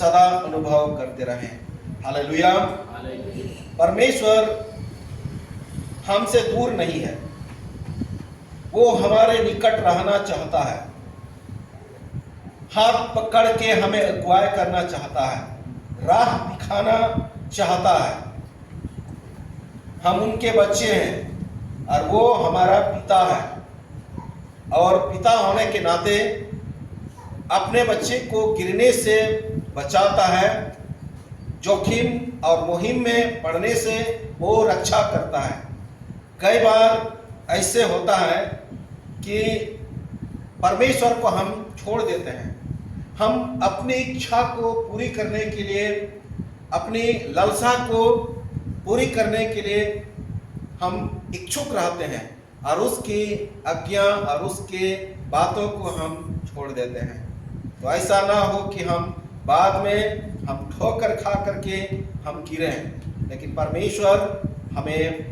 सदा अनुभव करते रहें। हालेलुया। परमेश्वर हमसे दूर नहीं है, वो हमारे निकट रहना चाहता है, हाथ पकड़ के हमें अगुवाई करना चाहता है, राह दिखाना चाहता है। हम उनके बच्चे हैं और वो हमारा पिता है, और पिता होने के नाते अपने बच्चे को गिरने से बचाता है, जोखिम और मुहिम में पड़ने से वो रक्षा करता है। कई बार ऐसे होता है कि परमेश्वर को हम छोड़ देते हैं, हम अपनी इच्छा को पूरी करने के लिए, अपनी लालसा को पूरी करने के लिए हम इच्छुक रहते हैं, और उसकी आज्ञा और उसके बातों को हम छोड़ देते हैं। तो ऐसा ना हो कि हम बाद में हम ठोकर खा करके हम गिरें। लेकिन परमेश्वर हमें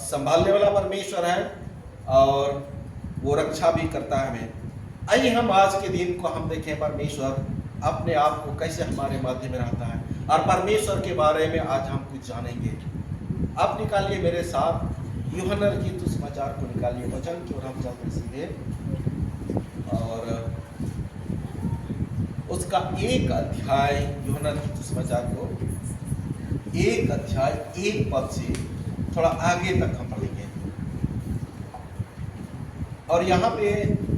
संभालने वाला परमेश्वर है, और वो रक्षा भी करता है हमें। आइए हम आज के दिन को हम देखें, परमेश्वर अपने आप को कैसे हमारे मध्य में रहता है, और परमेश्वर के बारे में आज हम कुछ जानेंगे। आप निकालिए मेरे साथ यूहन्ना लिखित सुसमाचार को, निकालिए वचन की ओर हम चलते सीधे, और उसका 1 अध्याय, यूहन्ना लिखित सुसमाचार को 1 अध्याय 1 पद से थोड़ा आगे तक हम पढ़ेंगे। और यहाँ पे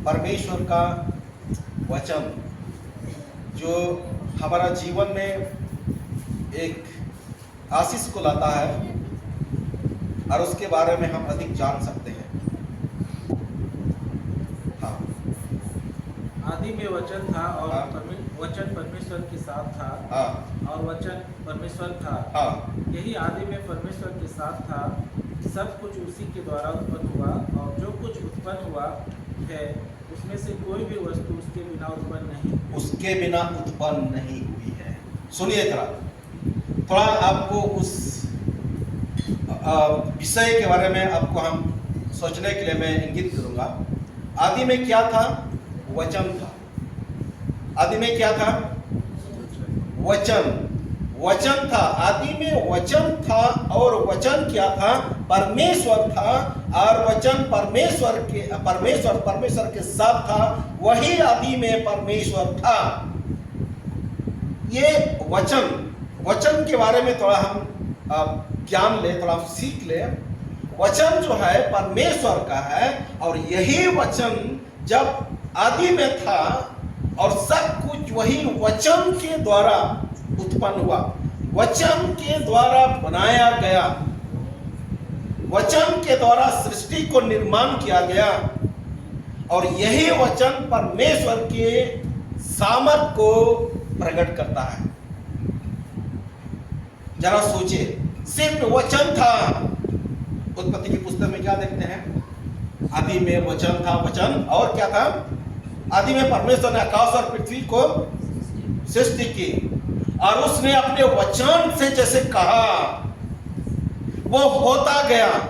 परमेश्वर का वचन जो हमारा जीवन में एक आशीष को लाता है, और उसके बारे में हम अधिक जान सकते हैं। हाँ। आदि में वचन था, और हाँ। वचन परमेश्वर के साथ था। हाँ। और वचन परमेश्वर था। हाँ। यही आदि में परमेश्वर के साथ था। सब कुछ उसी के द्वारा उत्पन्न हुआ, और जो कुछ उत्पन्न हुआ है उसमें से कोई भी वस्तु उसके बिना उत्पन्न नहीं, उसके बिना उत्पन्न नहीं हुई है। सुनिए थोड़ा आपको उस विषय के बारे में आपको हम सोचने के लिए मैं इंगित करूंगा। आदि में क्या था? वचन था। आदि में क्या था? वचन। वचन था, आदि में वचन था, और वचन क्या था? परमेश्वर था, और वचन परमेश्वर के साथ था। वही आदि में परमेश्वर था। ये वचन के बारे में थोड़ा हम ज्ञान ले, थोड़ा सीख ले। वचन जो है परमेश्वर का है, और यही वचन जब आदि में था, और सब कुछ वही वचन के द्वारा उत्पन्न हुआ, वचन के द्वारा बनाया गया, वचन के द्वारा सृष्टि को निर्माण किया गया। और यही वचन परमेश्वर के सामर्थ को प्रकट करता है। जरा सोचिए, सिर्फ वचन था। उत्पत्ति की पुस्तक में क्या देखते हैं? आदि में वचन था, वचन और क्या था? आदि में परमेश्वर ने आकाश और पृथ्वी को सृष्टि की, और उसने अपने वचन से जैसे कहा वो होता गया।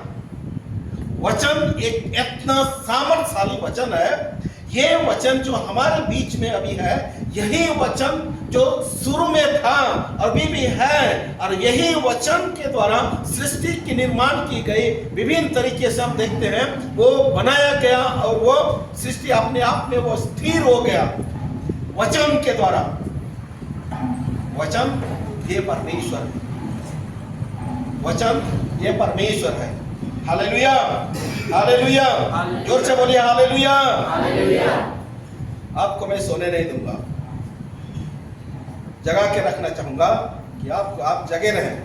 वचन एक इतना सामर्थ्यशाली वचन है। ये वचन जो हमारे बीच में अभी है, यही वचन जो शुरू में था अभी भी है, और यही वचन के द्वारा सृष्टि की निर्माण की गई। विभिन्न तरीके से हम देखते हैं वो बनाया गया, और वो सृष्टि अपने आप में वो स्थिर हो गया वचन के द्वारा। वचन ये परमेश्वर है, वचन ये परमेश्वर है। हालेलुया, हालेलुया, जोर से बोलिए हालेलुया। आपको मैं सोने नहीं दूंगा, जगा के रखना चाहूंगा कि आप जगे रहें।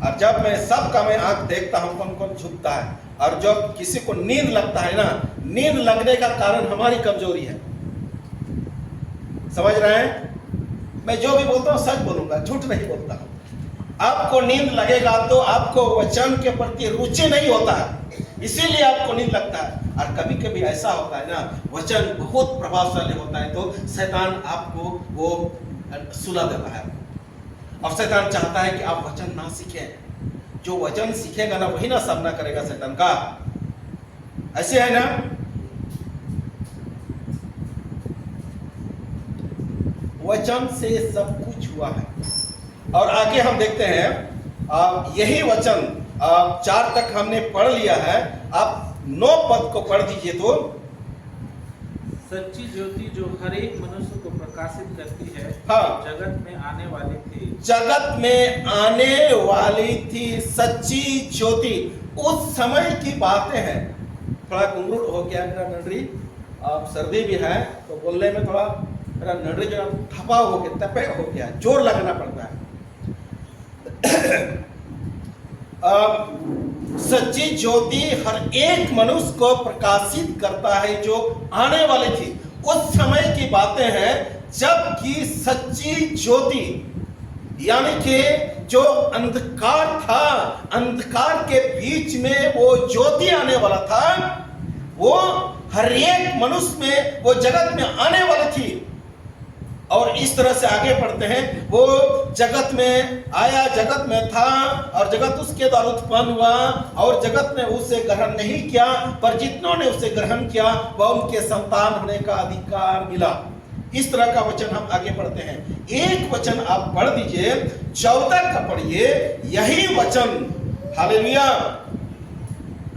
और जब मैं सबका मैं आंख देखता हूं, कौन झुकता है, और जब किसी को नींद लगता है ना, नींद लगने का कारण हमारी कमजोरी है। समझ रहे हैं? मैं जो भी बोलता हूं सच बोलूंगा, झूठ नहीं बोलता हूं। आपको नींद लगेगा तो आपको वचन के प्रति रुचि नहीं होता है, इसीलिए आपको नींद लगता है। और कभी कभी ऐसा होता है ना, वचन बहुत प्रभावशाली होता है तो शैतान आपको वो सुला देता है, और शैतान चाहता है कि आप वचन ना सीखें। जो वचन सीखेगा ना, वही ना सामना करेगा शैतान का। ऐसे है ना? वचन से सब कुछ हुआ है। और आगे हम देखते हैं यही वचन 4 तक हमने पढ़ लिया है। आप 9 पद को पढ़ दीजिए। तो सच्ची ज्योति जो हर एक मनुष्य को प्रकाशित करती है, हाँ, जगत में आने वाली थी। जगत में आने वाली थी सच्ची ज्योति। उस समय की बातें हैं। थोड़ा गुंगरुट हो गया मेरा नडरी, सर्दी भी है तो बोलने में थोड़ा मेरा नडरी जो थपा हो गया, तपे हो गया, जोर लगना पड़ता है। सच्ची ज्योति हर एक मनुष्य को प्रकाशित करता है जो आने वाली थी। उस समय की बातें हैं जबकि सच्ची ज्योति यानी कि जो अंधकार था, अंधकार के बीच में वो ज्योति आने वाला था, वो हर एक मनुष्य में वो जगत में आने वाली थी। और इस तरह से आगे बढ़ते हैं। वो जगत में आया, जगत में था और जगत उसके द्वारा उत्पन्न हुआ और जगत ने उसे ग्रहण नहीं किया, पर जितनों ने उसे ग्रहण किया वह उनके संतान होने का अधिकार मिला। इस तरह का वचन हम आगे पढ़ते हैं। एक वचन आप पढ़ दीजिए, 14 का पढ़िए, यही वचन। हालेलुया।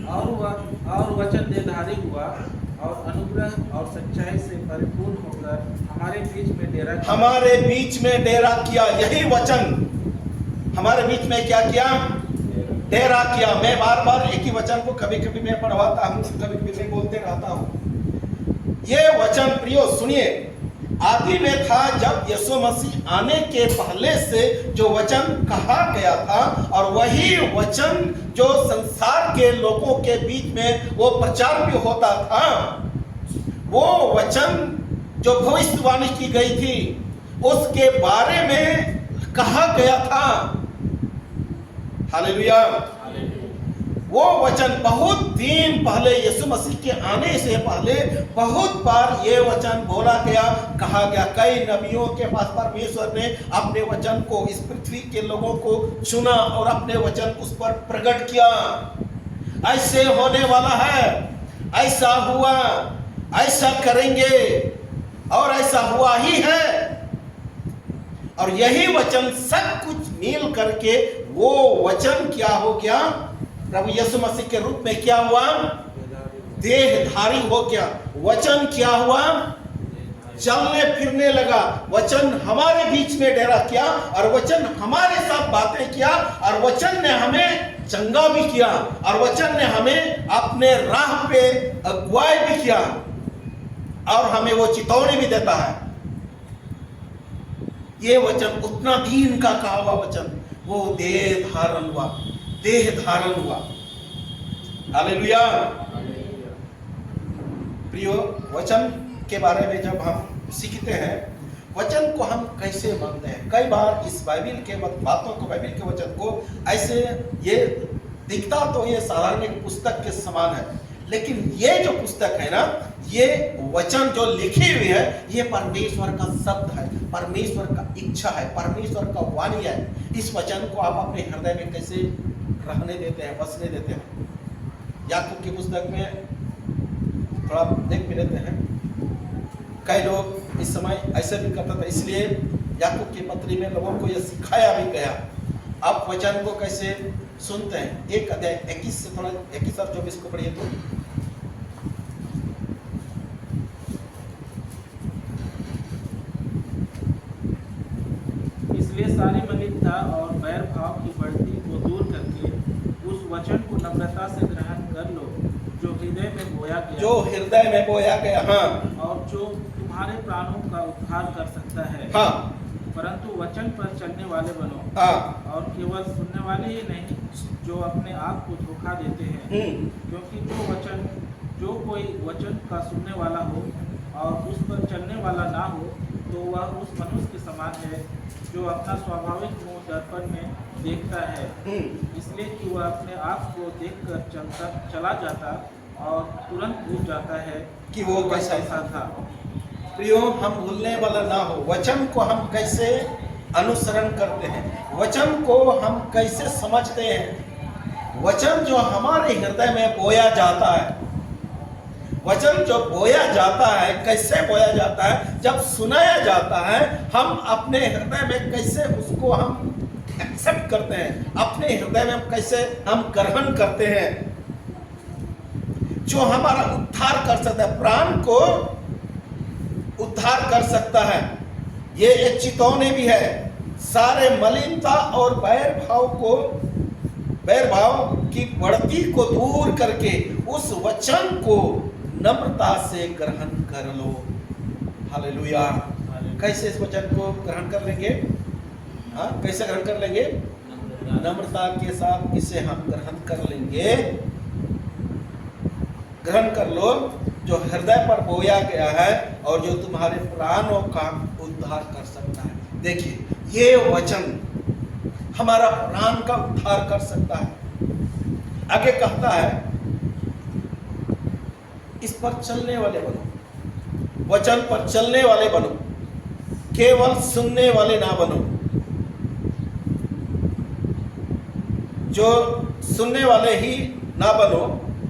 और वचन देहधारी हुआ और अनुग्रह और सच्चाई से परिपूर्ण होकर हमारे बीच में डेरा किया। हमारे बीच में डेरा किया। यही वचन हमारे बीच में क्या किया? डेरा किया। मैं बार बार एक ही वचन को कभी कभी मैं पढ़वाता हूँ, कभी कभी मैं बोलते रहता हूँ। ये वचन प्रियो सुनिए, आदि में था जब यीशु मसीह आने के पहले से जो वचन कहा गया था, और वही वचन जो संसार के लोगों के बीच में वो प्रचार भी होता था। वो वचन जो भविष्यवाणी की गई थी उसके बारे में कहा गया था। हालेलुया। वो वचन बहुत दिन पहले, यीशु मसीह के आने से पहले बहुत बार ये वचन बोला गया, कहा गया। कई नबियों के पास परमेश्वर ने अपने वचन को, इस पृथ्वी के लोगों को चुना और अपने वचन उस पर प्रकट किया। ऐसे होने वाला है, ऐसा हुआ, ऐसा करेंगे और ऐसा हुआ ही है। और यही वचन सब कुछ मिल करके वो वचन क्या हो गया? प्रभु यीशु मसीह के रूप में क्या हुआ? देहधारी हो गया। वचन क्या हुआ? चलने फिरने लगा। वचन हमारे बीच में डेरा किया और वचन हमारे साथ बातें किया और वचन ने हमें चंगा भी किया और वचन ने हमें अपने राह पे अगुवाई भी किया और हमें वो चेतावनी भी देता है। ये वचन उतना दिन का कहा हुआ वचन वो देह धारण हुआ, देह धारण हुआ। हालेलुया। प्रियो, वचन के बारे में जब हम सीखते हैं, वचन को हम कैसे मानते हैं। कई बार इस बाइबिल के बातों को, बाइबिल के वचन को ऐसे ये दिखता तो ये साधारण एक पुस्तक के समान है, लेकिन ये जो पुस्तक है ना, ये वचन जो लिखी हुई है, ये परमेश्वर का शब्द है, परमेश्वर का इच्छा है, परमेश्वर का वाणी है। इस वचन को आप अपने हृदय में कैसे रहने देते हैं, बसने देते हैं। याकूब की पुस्तक में थोड़ा देख भी लेते हैं। कई लोग इस समय ऐसे भी करते थे, इसलिए याकूब की पत्री में लोगों को यह सिखाया भी गया। आप वचन को कैसे सुनते हैं। 1 अध्याय 21 से थोड़ा 21 और 24 को पढ़िए। तो इसलिए सारी मलिनता और बैर भाव की बढ़ती को दूर करके उस वचन को नम्रता से ग्रहण कर लो जो हृदय में बोया गया, जो हृदय में बोया गया, हाँ, और जो तुम्हारे प्राणों का उद्धार कर सकता है। हाँ, परंतु वचन पर चलने वाले बनो, हाँ, और केवल सुनने वाले ही नहीं जो अपने आप को धोखा देते हैं। क्योंकि जो कोई वचन का सुनने वाला हो और उस पर चलने वाला ना हो, तो वह उस मनुष्य के समान है जो अपना स्वाभाविक मुंह दर्पण में देखता है, इसलिए कि वह अपने आप को देखकर चला जाता और तुरंत भूल जाता है कि वो कैसा था। प्रियो, हम भूलने वाला ना हो। वचन को हम कैसे अनुसरण करते हैं, वचन को हम कैसे समझते हैं। वचन जो हमारे हृदय में बोया जाता है, वचन जो बोया जाता है, कैसे बोया जाता है? जब सुनाया जाता है, हम अपने हृदय में कैसे उसको हम एक्सेप्ट करते हैं, अपने हृदय में हम कैसे हम ग्रहण करते हैं, जो हमारा उद्धार कर सकता है, प्राण को उद्धार कर सकता है। ये एक चेतावनी भी है, सारे मलिनता और बैर भाव की बढ़ती को दूर करके उस वचन को नम्रता से ग्रहण कर लो। हालेलुया। कैसे इस वचन को ग्रहण कर लेंगे? हाँ, कैसे ग्रहण कर लेंगे? नम्रता के साथ इसे हम ग्रहण कर लेंगे। ग्रहण कर लो जो हृदय पर बोया गया है और जो तुम्हारे प्राणों का उद्धार कर सकता है। देखिए, ये वचन हमारा प्राण का उद्धार कर सकता है। आगे कहता है, इस पर चलने वाले बनो, वचन पर चलने वाले बनो, केवल सुनने वाले ना बनो। जो सुनने वाले ही ना बनो,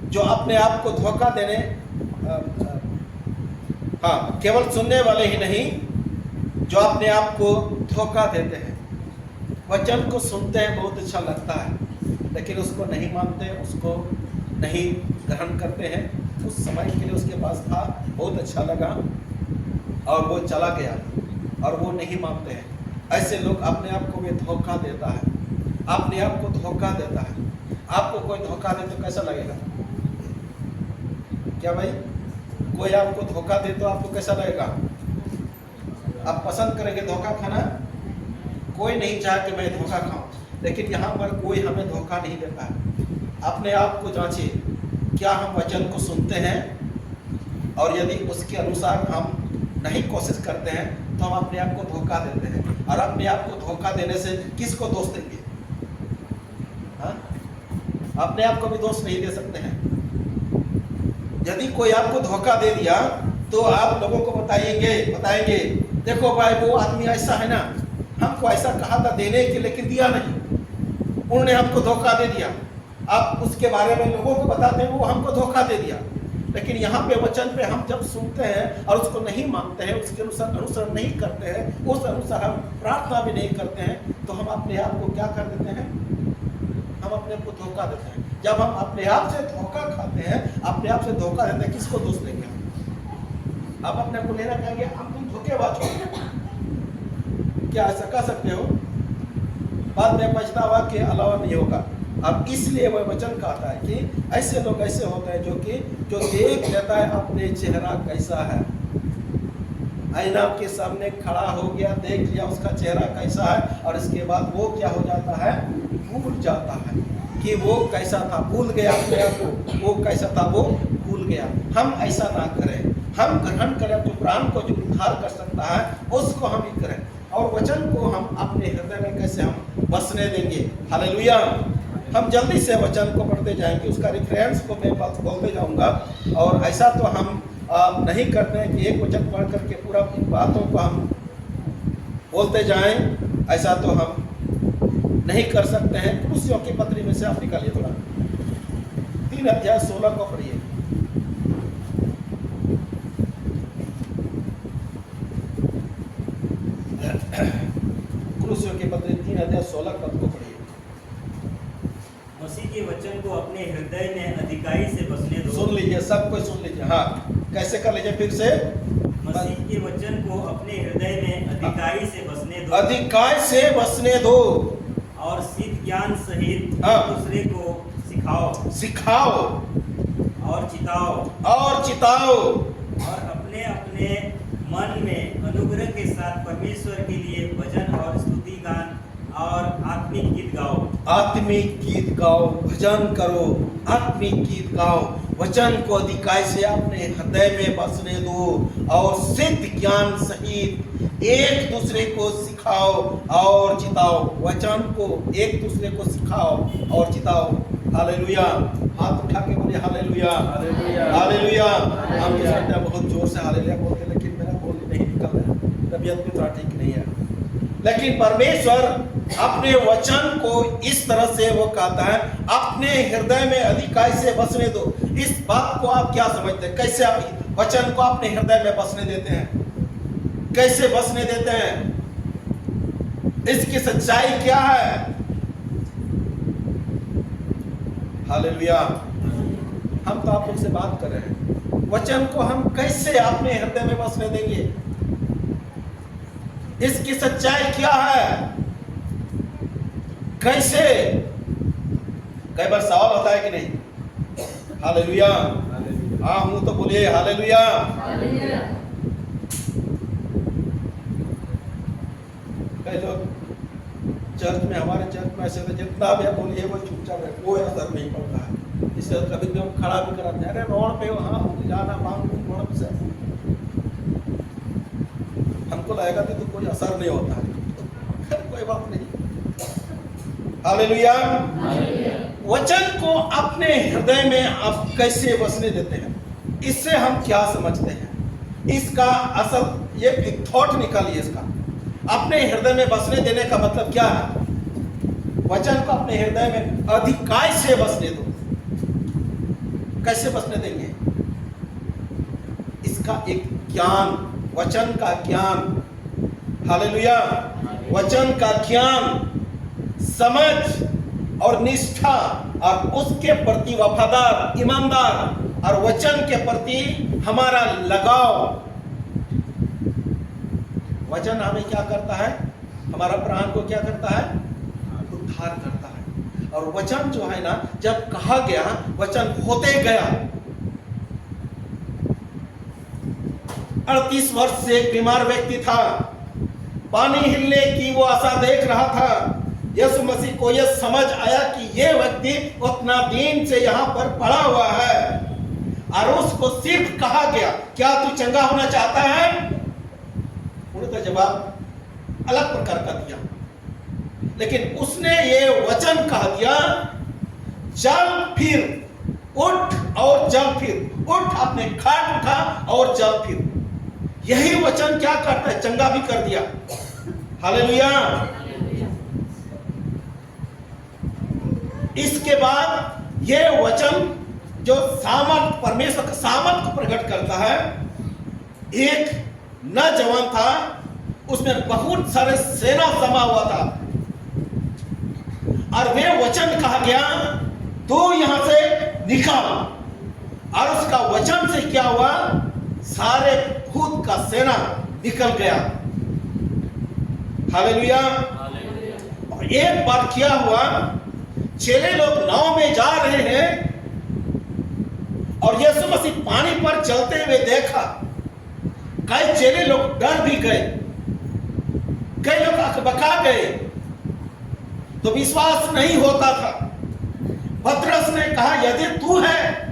जो अपने आप को धोखा देने, केवल सुनने वाले ही नहीं, जो अपने आप को धोखा देते हैं। वचन को सुनते हैं, बहुत अच्छा लगता है, लेकिन उसको नहीं मानते, उसको नहीं ग्रहण करते हैं। उस समय के लिए उसके पास था, बहुत अच्छा लगा और वो चला गया और वो नहीं मानते हैं। ऐसे लोग अपने आप को भी धोखा देता है, अपने आप को धोखा देता है। आपको कोई धोखा दे तो कैसा लगेगा? क्या भाई, कोई आपको धोखा दे तो आपको कैसा लगेगा? आप पसंद करेंगे धोखा खाना? कोई नहीं चाहे कि मैं धोखा खाऊं, लेकिन यहाँ पर कोई हमें धोखा नहीं देता है। अपने आप को जांचिए, क्या हम वचन को सुनते हैं? और यदि उसके अनुसार हम नहीं कोशिश करते हैं तो हम अपने आप को धोखा देते हैं। और अपने आप को धोखा देने से किसको दोष देंगे? हाँ? अपने आप को भी दोष नहीं दे सकते हैं। यदि कोई आपको धोखा दे दिया तो आप लोगों को बताएंगे, देखो भाई, वो आदमी ऐसा है ना, हमको ऐसा कहा था देने के, लेकिन दिया नहीं, उन्होंने हमको धोखा दे दिया। आप उसके बारे में लोगों को बताते हैं, वो हमको धोखा दे दिया। लेकिन यहाँ पे वचन पे हम जब सुनते हैं और उसको नहीं मानते हैं, उसके अनुसार अनुसरण नहीं करते हैं, उस अनुसार हम प्रार्थना भी नहीं करते हैं, तो हम अपने आप को क्या कर देते हैं? हम अपने आप को धोखा देते हैं। जब हम अपने आप से धोखा खाते हैं, अपने आप से धोखा देते हैं, किसको दोष देंगे? आप अपने को लेना कहेंगे हम तुम धोखेबाज हो, क्या ऐसा कह सकते हो? बाद में पछतावा के अलावा नहीं होगा। अब इसलिए वह वचन कहता है कि ऐसे लोग ऐसे होते हैं जो देख लेता है अपने चेहरा कैसा है, आईना के सामने खड़ा हो गया, देख लिया उसका चेहरा कैसा है, और इसके बाद वो क्या हो जाता है? भूल जाता है कि वो कैसा था, भूल गया अपने आप को, वो कैसा था वो भूल गया। हम ऐसा ना करें, हम ग्रहण करें, जो प्राण को जो उद्धार कर सकता है उसको हम ही करें, और वचन को हम अपने हृदय में कैसे हम बसने देंगे। हालेलुया। हम जल्दी से वचन को पढ़ते जाएंगे, उसका रेफरेंस को मैं बोलते जाऊंगा, और ऐसा तो हम नहीं करते हैं कि एक वचन पढ़ करके पूरा इन बातों को हम बोलते जाएं, ऐसा तो हम नहीं कर सकते हैं। कुलुस्सियों की पत्री में से आप निकालिए थोड़ा, 3 अध्याय 16 को पढ़िए। कुलुस्सियों की पत्री 3 अध्याय 16 पद को पढ़िए। मसीह के वचन को अपने हृदय में अधिकाई से बसने दो। सुन लीजिए, सब कोई सुन लीजिए। हाँ, कैसे कर लीजिए फिर से? मसीह के वचन को अपने हृदय में अधिकाई से बसने दो, अधिकाई से बसने दो, और सिद्ध ज्ञान सहित दूसरे को सिखाओ और चिताओ, और अपने अपने मन में अनुग्रह के साथ परमेश्वर के लिए भजन और स्तुति गान और आत्मिक गीत गाओ। आत्मिक गीत गाओ, भजन करो, आत्मिक गीत गाओ। वचन को अधिकाई से अपने हृदय में बसने दो, और सिद्ध ज्ञान सहित एक दूसरे को सिखाओ और चिताओ। वचन को एक दूसरे को सिखाओ और चिताओ। हालेलुया। हाथ उठा के बोले हालेलुया, हालेलुया, हालेलुया। हम तो सोचते हैं बहुत जोर से हालेलुया बोलते, लेकिन मेरा बोल नहीं निकल रहा, तबीयत भी थोड़ा ठीक नहीं है। लेकिन परमेश्वर अपने वचन को इस तरह से वो कहता है, अपने हृदय में अधिकाई से बसने दो। इस बात को आप क्या समझते हैं? कैसे आप वचन को अपने हृदय में बसने देते हैं? कैसे बसने देते हैं? इसकी सच्चाई क्या है? हालेलुया। हम तो आप लोग से बात कर रहे हैं, वचन को हम कैसे अपने हृदय में बसने देंगे? इसकी सच्चाई क्या है? कैसे? कई बार सवाल होता है कि नहीं? हालेलुया। हाँ हूं तो बोलिए हालेलुया। कई लोग चर्च में, हमारे चर्च में ऐसे जितना भी बोलिए वो चुपचाप है, कोई असर नहीं पड़ता है। इससे कभी कभी हम खड़ा भी कराते हैं, अरे रोड पे हाँ जाना मांग से हमको लगेगा तो कोई असर नहीं होता है, कोई बात नहीं। हालेलुया। वचन को अपने हृदय में आप कैसे बसने देते हैं? इससे हम क्या समझते हैं? इसका असल ये एक थॉट निकालिए इसका। अपने हृदय में बसने देने का मतलब क्या है? वचन को अपने हृदय में अधिकार से बसने दो। कैसे बसने देंगे? इसका एक ज्ञान, वचन का ज्ञान, हालेलुया, वचन का ज्ञान, समझ और निष्ठा और उसके प्रति वफादार, ईमानदार और वचन के प्रति हमारा लगाव। वचन हमें क्या करता है? हमारा प्राण को क्या करता है? उद्धार करता है। और वचन जो है ना, जब कहा गया वचन होते गया। 38 वर्ष से एक बीमार व्यक्ति था, पानी हिलने की वो आशा देख रहा था। यीशु मसीह को यह समझ आया कि ये व्यक्ति उतना दिन से यहाँ पर पड़ा हुआ है, और उसको सिर्फ कहा गया, क्या तू चंगा होना चाहता है? उन्होंने तो जवाब अलग प्रकार का दिया, लेकिन उसने ये वचन कहा दिया, चल फिर, उठ और चल फिर, उठ अपने खाट उठा और चल फिर। यही वचन क्या करता है? चंगा भी कर दिया। हालेलुया। इसके बाद ये वचन जो सामर्थ, परमेश्वर का सामर्थ को प्रकट करता है। एक नौजवान था, उसमें बहुत सारे सेना समा हुआ था, और वे वचन कहा गया तू यहां से निकल, और उसका वचन से क्या हुआ? सारे भूत का सेना निकल गया। हालेलुया। और एक बार क्या हुआ, चेले लोग नाव में जा रहे हैं और यीशु मसीह पानी पर चलते हुए देखा। कई चेले लोग डर भी गए, कई लोग अकबका गए, तो विश्वास नहीं होता था। पतरस ने कहा, यदि तू है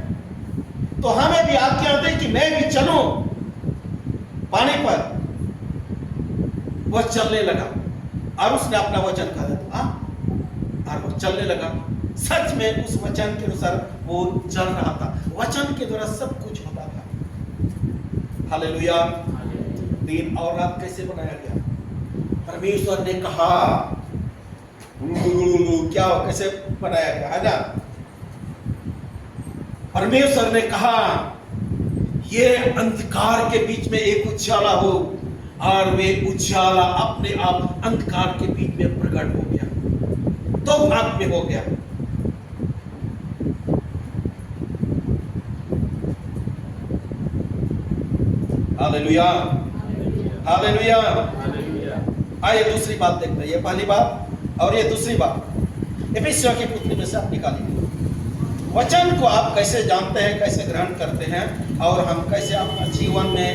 तो हमें भी आज्ञा दे कि मैं भी चलूं पानी पर। वह चलने लगा और उसने अपना वचन कहा और वो चलने लगा। सच में उस वचन के अनुसार वो चल रहा था। वचन के द्वारा सब कुछ होता था। हालेलुया। दिन और रात कैसे बनाया गया? परमेश्वर ने कहा, क्या कैसे बनाया गया है ना? परमेश्वर ने कहा ये अंधकार के बीच में एक उजाला हो, और वे उजाला अपने आप अंधकार के बीच में प्रकट हो गया, दो भाग में हो गया। Hallelujah, hallelujah. आइए दूसरी बात देखते हैं। ये पहली बात और ये दूसरी बात एफिसियों की पुस्तक में से आप निकालिए। वचन को आप कैसे जानते हैं, कैसे ग्रहण करते हैं, और हम कैसे अपना जीवन में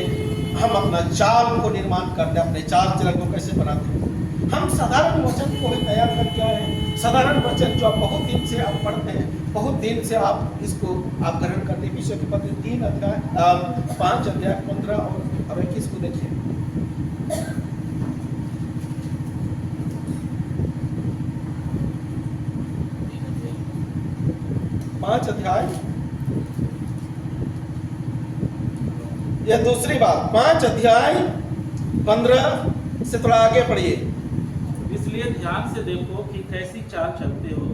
हम अपना चाल को निर्माण करते हैं, अपने चाल चलन को कैसे बनाते हैं। हम साधारण वचन को ही तैयार करके आए हैं। साधारण वचन जो आप बहुत दिन से आप पढ़ते हैं, बहुत दिन से आप इसको आप ग्रहण करते हैं। विषय के पत्र 3 अध्याय 5 अध्याय 15 और 21 को देखिए। पांच अध्याय, यह दूसरी बात, 5 अध्याय 15 से थोड़ा आगे पढ़िए। इसलिए ध्यान से देखो कि कैसी चाल चलते हो,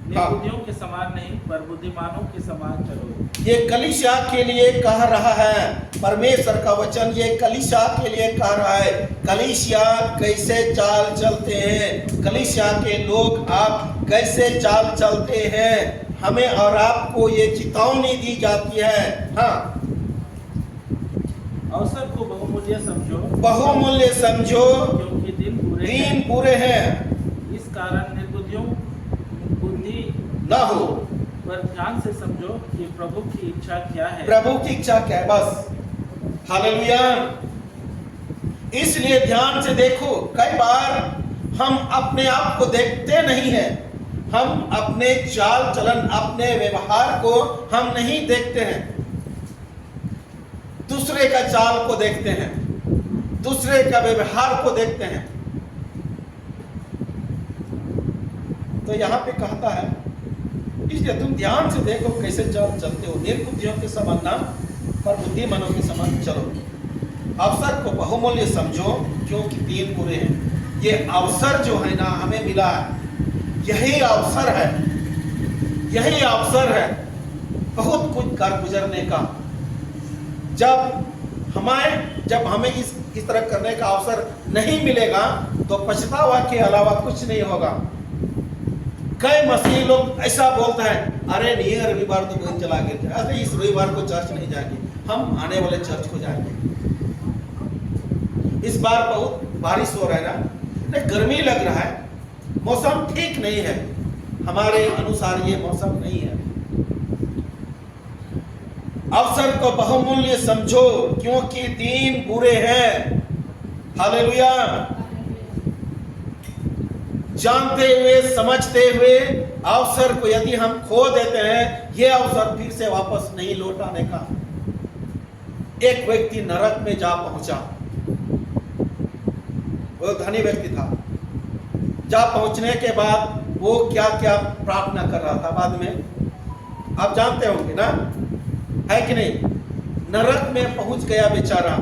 निर्बुद्धियों के समान नहीं पर बुद्धिमानों के समान चलो। ये कलीसिया के लिए कह रहा है। परमेश्वर का वचन ये कलीसिया के लिए कह रहा है। कलीसिया कैसे चाल चलते हैं, कलीसिया के लोग आप कैसे चाल चलते हैं, हमें और आपको ये चेतावनी दी जाती है। हाँ, अवसर को बहुमूल्य समझो, बहुमूल्य समझो, क्योंकि दिन बुरे हैं। इस कारण निर्बुद्धियों बुद्धि ना हो, पर ध्यान से समझो कि प्रभु की इच्छा क्या है। प्रभु की इच्छा क्या है, बस। हालेलुया। इसलिए ध्यान से देखो, कई बार हम अपने आप को देखते नहीं हैं, हम अपने चाल चलन, अपने व्यवहार को हम नहीं देखते हैं, दूसरे का चाल को देखते हैं, दूसरे का व्यवहार को देखते हैं। तो यहां पे कहता है, इसलिए तुम ध्यान से देखो कैसे चाल चलते हो, निर्बुद्धियों के समान ना पर बुद्धिमानों के समान चलो। अवसर को बहुमूल्य समझो, क्योंकि दिन बुरे हैं। ये अवसर जो है ना हमें मिला है, यही अवसर है, यही अवसर है बहुत कुछ कर गुजरने का। जब हमें इस तरह करने का अवसर नहीं मिलेगा तो पछतावा के अलावा कुछ नहीं होगा। कई मसीही लोग ऐसा बोलते हैं, अरे नहीं रविवार तो कहीं चला गए थे, अरे इस रविवार को चर्च नहीं जाएंगे, हम आने वाले चर्च को जाएंगे। इस बार बहुत बारिश हो रहा है ना, गर्मी लग रहा है, मौसम ठीक नहीं है, हमारे अनुसार ये मौसम नहीं है। अवसर को बहुमूल्य समझो, क्योंकि दिन बुरे हैं। हालेलुया। जानते हुए समझते हुए अवसर को यदि हम खो देते हैं, यह अवसर फिर से वापस नहीं लौट आने का। एक व्यक्ति नरक में जा पहुंचा, वो धनी व्यक्ति था। जा पहुंचने के बाद वो क्या क्या प्रार्थना कर रहा था बाद में, आप जानते होंगे ना, है कि नहीं। नरक में पहुंच गया बेचारा।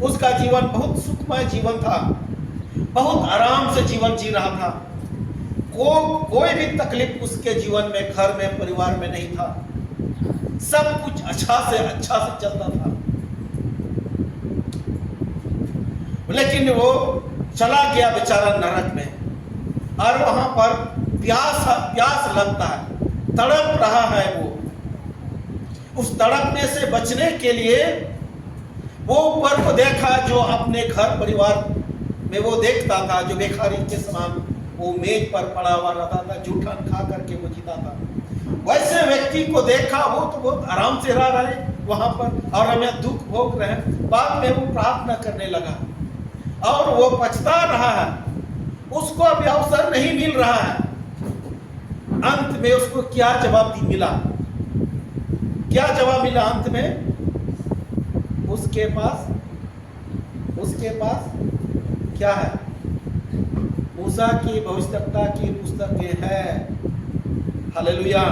उसका जीवन बहुत सुखमय जीवन था, बहुत आराम से जीवन जी रहा था, कोई भी तकलीफ उसके जीवन में, घर में, परिवार में नहीं था, सब कुछ अच्छा से चलता था। लेकिन वो चला गया बेचारा नरक में, और वहां पर प्यास लगता है, तड़प रहा है। वो उस तड़पने से बचने के लिए वो ऊपर को देखा, जो अपने घर परिवार में वो देखता था, जो भिखारी के समान वो मेज पर पड़ा हुआ रहता था, जूठन खा करके वो जीता था। वैसे व्यक्ति को देखा, वो तो बहुत आराम से रह रहे वहां पर, और हमें दुख भोग रहे हैं। बाद में वो प्रार्थना करने लगा और वो पछता रहा है, उसको अभी अवसर नहीं मिल रहा है। अंत में उसको क्या जवाब मिला? क्या जवाब मिला अंत में? उसके पास क्या है? मूसा की भविष्यवक्ता की पुस्तकें है। हालेलुया।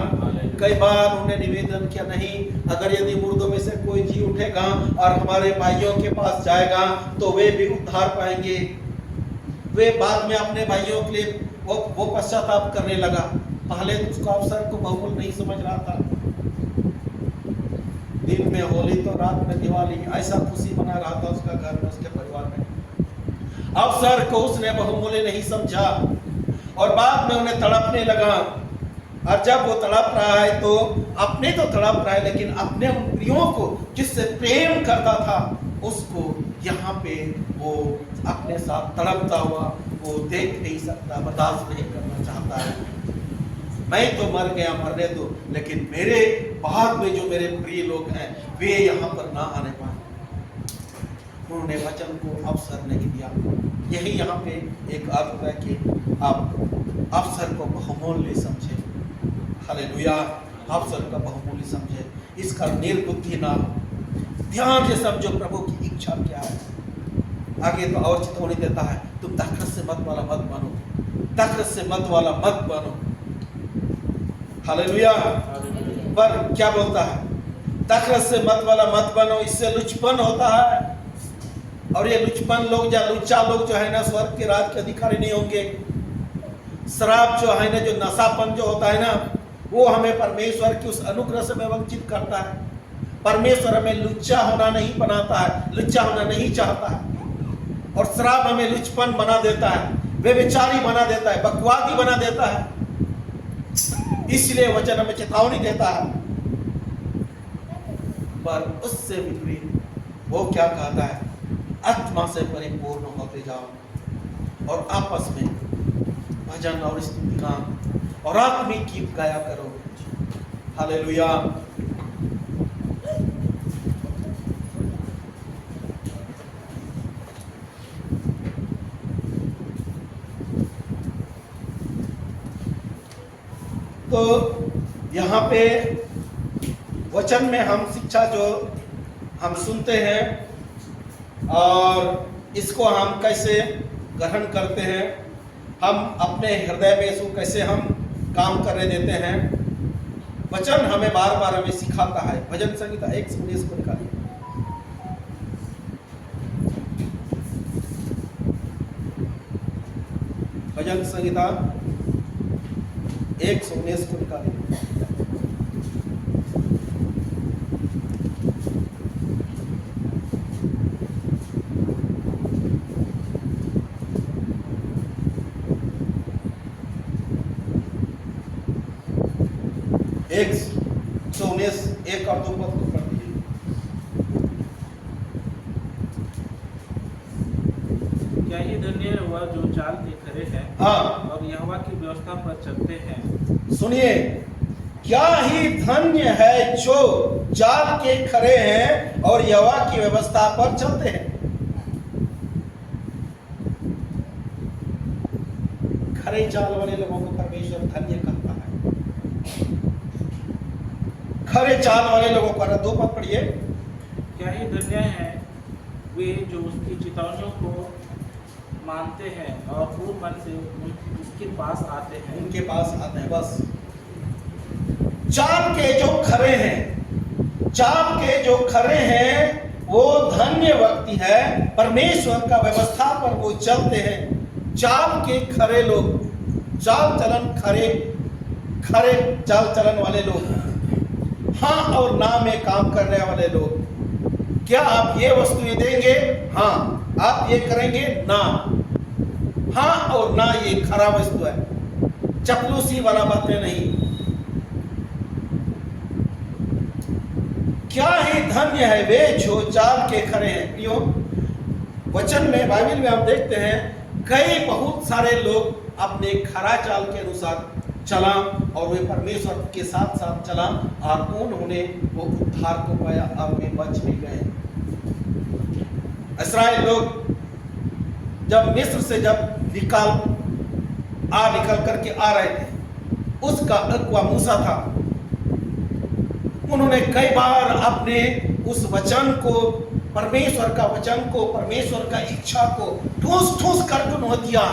कई बार उन्हें निवेदन किया, नहीं, अगर यदि मुर्दों में से कोई जी उठेगा और हमारे भाइयों के पास जाएगा तो वे भी उद्धार पाएंगे। वे बाद में अपने भाइयों के लिए वो पश्चाताप करने लगा। पहले तो उसका अवसर को बहुमूल्य नहीं समझ रहा था। दिन में होली तो रात में दिवाली, ऐसा खुशी मना रहा था उसका घर में, उसके परिवार में। अवसर को उसने बहुमूल्य नहीं समझा और बाद में उन्हें तड़पने लगा। और जब वो तड़प रहा है तो अपने तो तड़प रहा है, लेकिन अपने उन प्रियों को जिससे प्रेम करता था उसको यहाँ पे वो अपने साथ तड़पता हुआ वो देख नहीं सकता, बर्दाश्त नहीं करना चाहता है। मैं तो मर गया, मरने दो, लेकिन मेरे बाद में जो मेरे प्रिय लोग हैं वे यहाँ पर ना आने पाए। उन्होंने वचन को अवसर नहीं दिया। यही यहाँ पे एक अर्थ है कि आप अवसर को बहुमूल्य समझे। हालेलुया। अवसर का बहुमूल्य समझे, इसका निर्बुद्धि ना हो, ध्यान से समझो प्रभु की इच्छा क्या है। आगे तो और चेतावनी देता है, तुम दखरत से मत वाला मत बनो, दखरत से मत वाला मत बनो। हालेलुया। पर क्या बोलता है? दखरत से मत वाला मत बनो, इससे लुचपन होता है। और ये लुचपन लोग या लुच्चा लोग जो है ना, स्वर्ग के राज के अधिकारी नहीं होंगे। शराब जो है ना, जो नशापन जो होता है ना, वो हमें परमेश्वर की उस अनुग्रह से वंचित करता है। परमेश्वर हमें लुच्चा होना नहीं बनाता है, लुच्चा होना नहीं चाहता है। और श्राप हमें लुच्चपन बना देता है, व्यभिचारी बना देता है, बकवादी बना देता है। इसलिए वचन हमें चेतावनी देता है, पर उससे विपरीत वो क्या कहता है, आत्मा से परिपूर्ण होते जाओ और आपस में भजन और स्तुति गान और आत्मिक गीत गाया करो। हालेलुया। तो यहाँ पे वचन में हम शिक्षा जो हम सुनते हैं और इसको हम कैसे ग्रहण करते हैं, हम अपने हृदय में इसको कैसे हम काम करने देते हैं, वचन हमें बार बार हमें सिखाता है। भजन संहिता 119 को निकालिए। भजन संहिता 119 को निकालिए। एक 119 और 2 पद को पढ़ दीजिए। क्या ही धन्य है वह जो चाल के खरे हैं और यहोवा की व्यवस्था पर चलते हैं। सुनिए, क्या ही धन्य है जो चाल के खरे हैं और यहोवा की व्यवस्था पर चलते हैं। खरे चाल वाले लोगों को परमेश्वर धन्य कहता है। खरे चाल वाले लोगों को, 2 पद पढ़िए। क्या ही धन्य है वे जो उसकी चितौनियों को मानते हैं और पूर्ण मन से उसके पास आते हैं। उनके पास आते हैं। बस चाल के जो खरे हैं, चाल के जो खरे हैं वो धन्य व्यक्ति है, परमेश्वर का व्यवस्था पर वो चलते हैं। चाल के खरे लोग, चाल चलन खरे चाल चलन वाले लोग, हाँ और ना में काम करने वाले लोग। क्या आप ये वस्तुएं देंगे? हाँ। आप ये करेंगे? ना। हाँ और ना, ये खराब वस्तु है। चपलूसी वाला बातें नहीं। क्या ही धन्य है वे जो चाल के खरे हैं। प्रियो, वचन में, बाइबल में हम देखते हैं कई बहुत सारे लोग अपने खरा चाल के अनुसार चला और वे परमेश्वर के साथ साथ चला और उन्होंने वो उद्धार को पाया और वे बच भी गए। इस्राएल लोग जब मिस्र से जब निकल करके आ रहे थे, उसका अगुआ मूसा था। उन्होंने कई बार अपने उस वचन को, परमेश्वर का वचन को, परमेश्वर का इच्छा को ठूस कर उन्होंने दिया।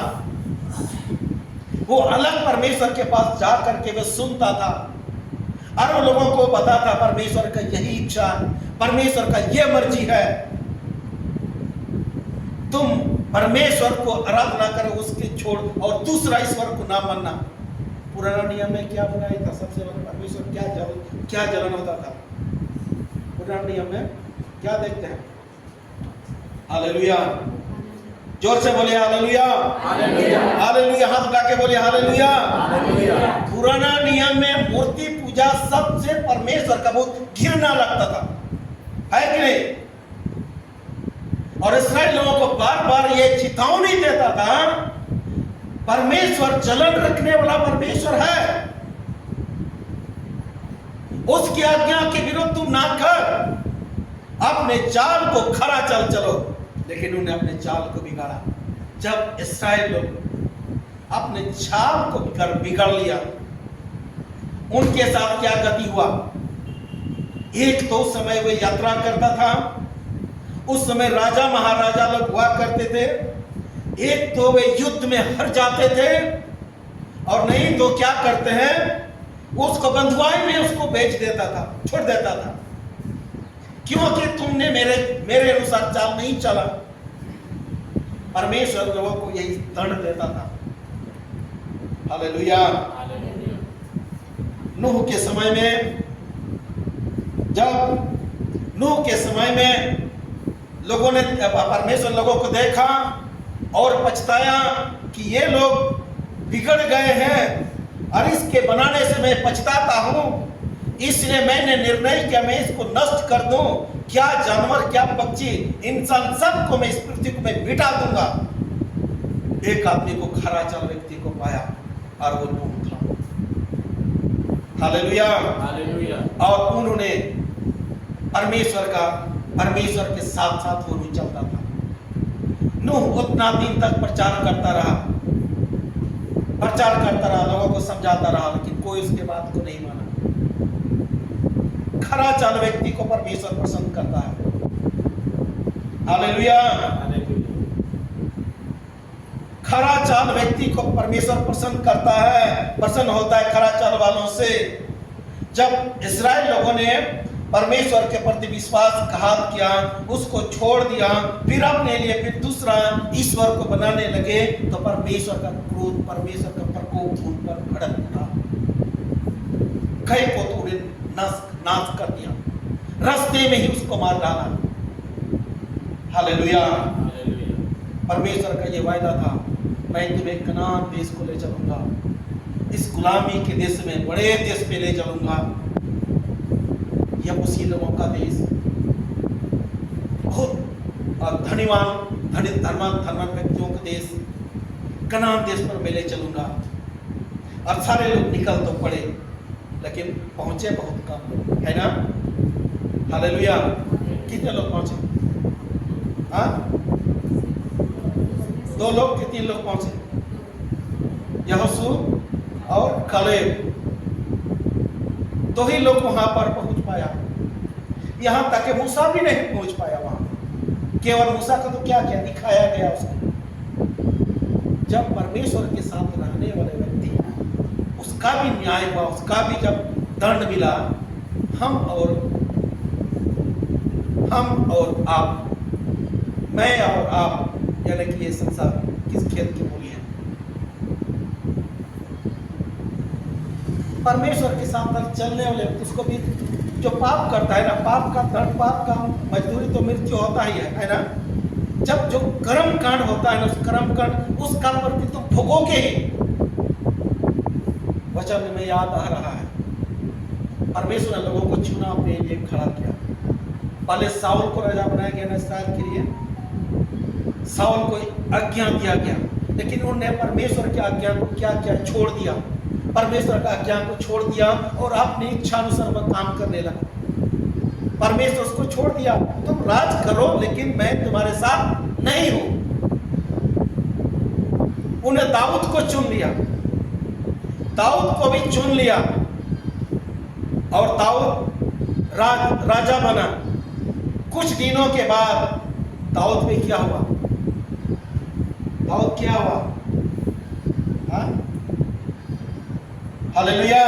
वो अलग परमेश्वर के पास जा करके वे सुनता था और उन लोगों को बताता परमेश्वर का यही इच्छा, परमेश्वर का यह मर्जी है, तुम परमेश्वर को आराधना करो, उसके छोड़ और दूसरा ईश्वर को ना मानना। पुराना नियम में क्या बुराई था? सबसे बड़ा परमेश्वर क्या जलन होता था? पुराना नियम में क्या देखते हैं? हालेलुया। जोर से बोले हालेलुया। हालेलुया। हाथ उठा के बोले हालेलुया। पुराना नियम में मूर्ति पूजा सबसे परमेश्वर का बहुत घृणा लगता था, है कि नहीं? और इस्राएल लोगों को बार बार ये चेतावनी देता था, परमेश्वर जलन रखने वाला परमेश्वर है, उसकी आज्ञा के विरुद्ध तुम ना कर, अपने चाल को खरा चलो। लेकिन उन्होंने अपने चाल को बिगाड़ा। जब इस्राएल लोग अपने चाल को बिगड़ लिया, उनके साथ क्या गति हुआ? एक तो समय वे यात्रा करता था, उस समय राजा महाराजा लोग हुआ करते थे। एक तो वे युद्ध में हार जाते थे और नहीं तो क्या करते हैं, उसको बंधुआई में उसको बेच देता था, छोड़ देता था, क्योंकि तुमने मेरे अनुसार चाल नहीं चला। परमेश्वर लोगों को यही दंड देता था। हालेलुया। नूह के समय में, जब नूह के समय में लोगों ने, परमेश्वर लोगों को देखा और पछताया कि ये लोग बिगड़ गए हैं और इसके बनाने से मैं पछताता हूं, इसलिए मैंने निर्णय किया मैं इसको नष्ट कर दूं, क्या जानवर क्या पक्षी इंसान सबको मैं इस पृथ्वी को मैं मिटा दूंगा। एक आदमी को खरा चाल व्यक्ति को पाया और वो नूह था। Hallelujah, hallelujah. और उन्होंने परमेश्वर के साथ साथ वो भी चलता था। नूह उतना दिन तक प्रचार करता रहा, लोगों को समझाता रहा, लेकिन कोई उसके बात को नहीं माना। खरा चाल व्यक्ति को परमेश्वर पसंद करता है। हालेलुया, खरा चाल व्यक्ति को परमेश्वर पसंद करता है, प्रसन्न होता है खरा चाल वालों से। जब इस्राएल लोगों ने परमेश्वर के प्रति विश्वासघात किया, उसको छोड़ दिया, फिर अपने लिए फिर दूसरा ईश्वर को बनाने लगे, तो परमेश्वर का क्रोध, परमेश्वर का प्रकोप उन पर भड़क उठा। कई को तो उन्हें नाश कर दिया, रास्ते में ही उसको मार डाला। हालेलुया। परमेश्वर का ये वायदा था, मैं तुम्हें कनान देश को ले चलूंगा, इस गुलामी के देश में, बड़े देश पे ले चलूंगा। यह उसी लोगों का देश, बहुत धनवान व्यक्तियों का देश, कनान देश पर मैं ले चलूंगा। और सारे लोग निकल तो पड़े, लेकिन पहुंचे बहुत कम, है ना। हालेलुया। कितने लोग पहुंचे? हाँ, 2 लोग कि 3 लोग पहुंचे? यहोशू और कालेब, 2 ही लोग वहां पर पहुंच पाया। यहां तक कि मूसा भी नहीं पहुंच पाया वहां। केवल मूसा को तो क्या क्या दिखाया गया उसको। जब परमेश्वर के साथ रहने वाले व्यक्ति, उसका भी न्याय हुआ, उसका भी जब दंड मिला, हम और आप, मैं और आप, यानी कि ये संसार किस खेत की मूली है। परमेश्वर के साथ चलने वाले उसको भी जो पाप करता है ना, पाप का दंड, पाप का मजदूरी तो मृत्यु होता ही है ना। जब जो कर्म कांड होता है ना, उस कर्म कांड उसका प्रति तुम भोगोगे ही। वचन में याद आ रहा है, परमेश्वर ने लोगों को चुना, अपने लिए खड़ा किया। पहले साउल को राजा बनाया गया ना इस्राएल के लिए, साउल को आज्ञा दिया गया, लेकिन उन्होंने परमेश्वर की आज्ञा को क्या किया? छोड़ दिया। परमेश्वर का आज्ञा को छोड़ दिया और अपनी इच्छा अनुसार वह काम करने लगा। परमेश्वर उसको छोड़ दिया, तुम राज करो लेकिन मैं तुम्हारे साथ नहीं हूं। उन्हें दाऊद को चुन लिया, दाऊद को भी चुन लिया और दाऊद राजा बना। कुछ दिनों के बाद दाऊद में क्या हुआ? दाऊद क्या हुआ? हालेलुया।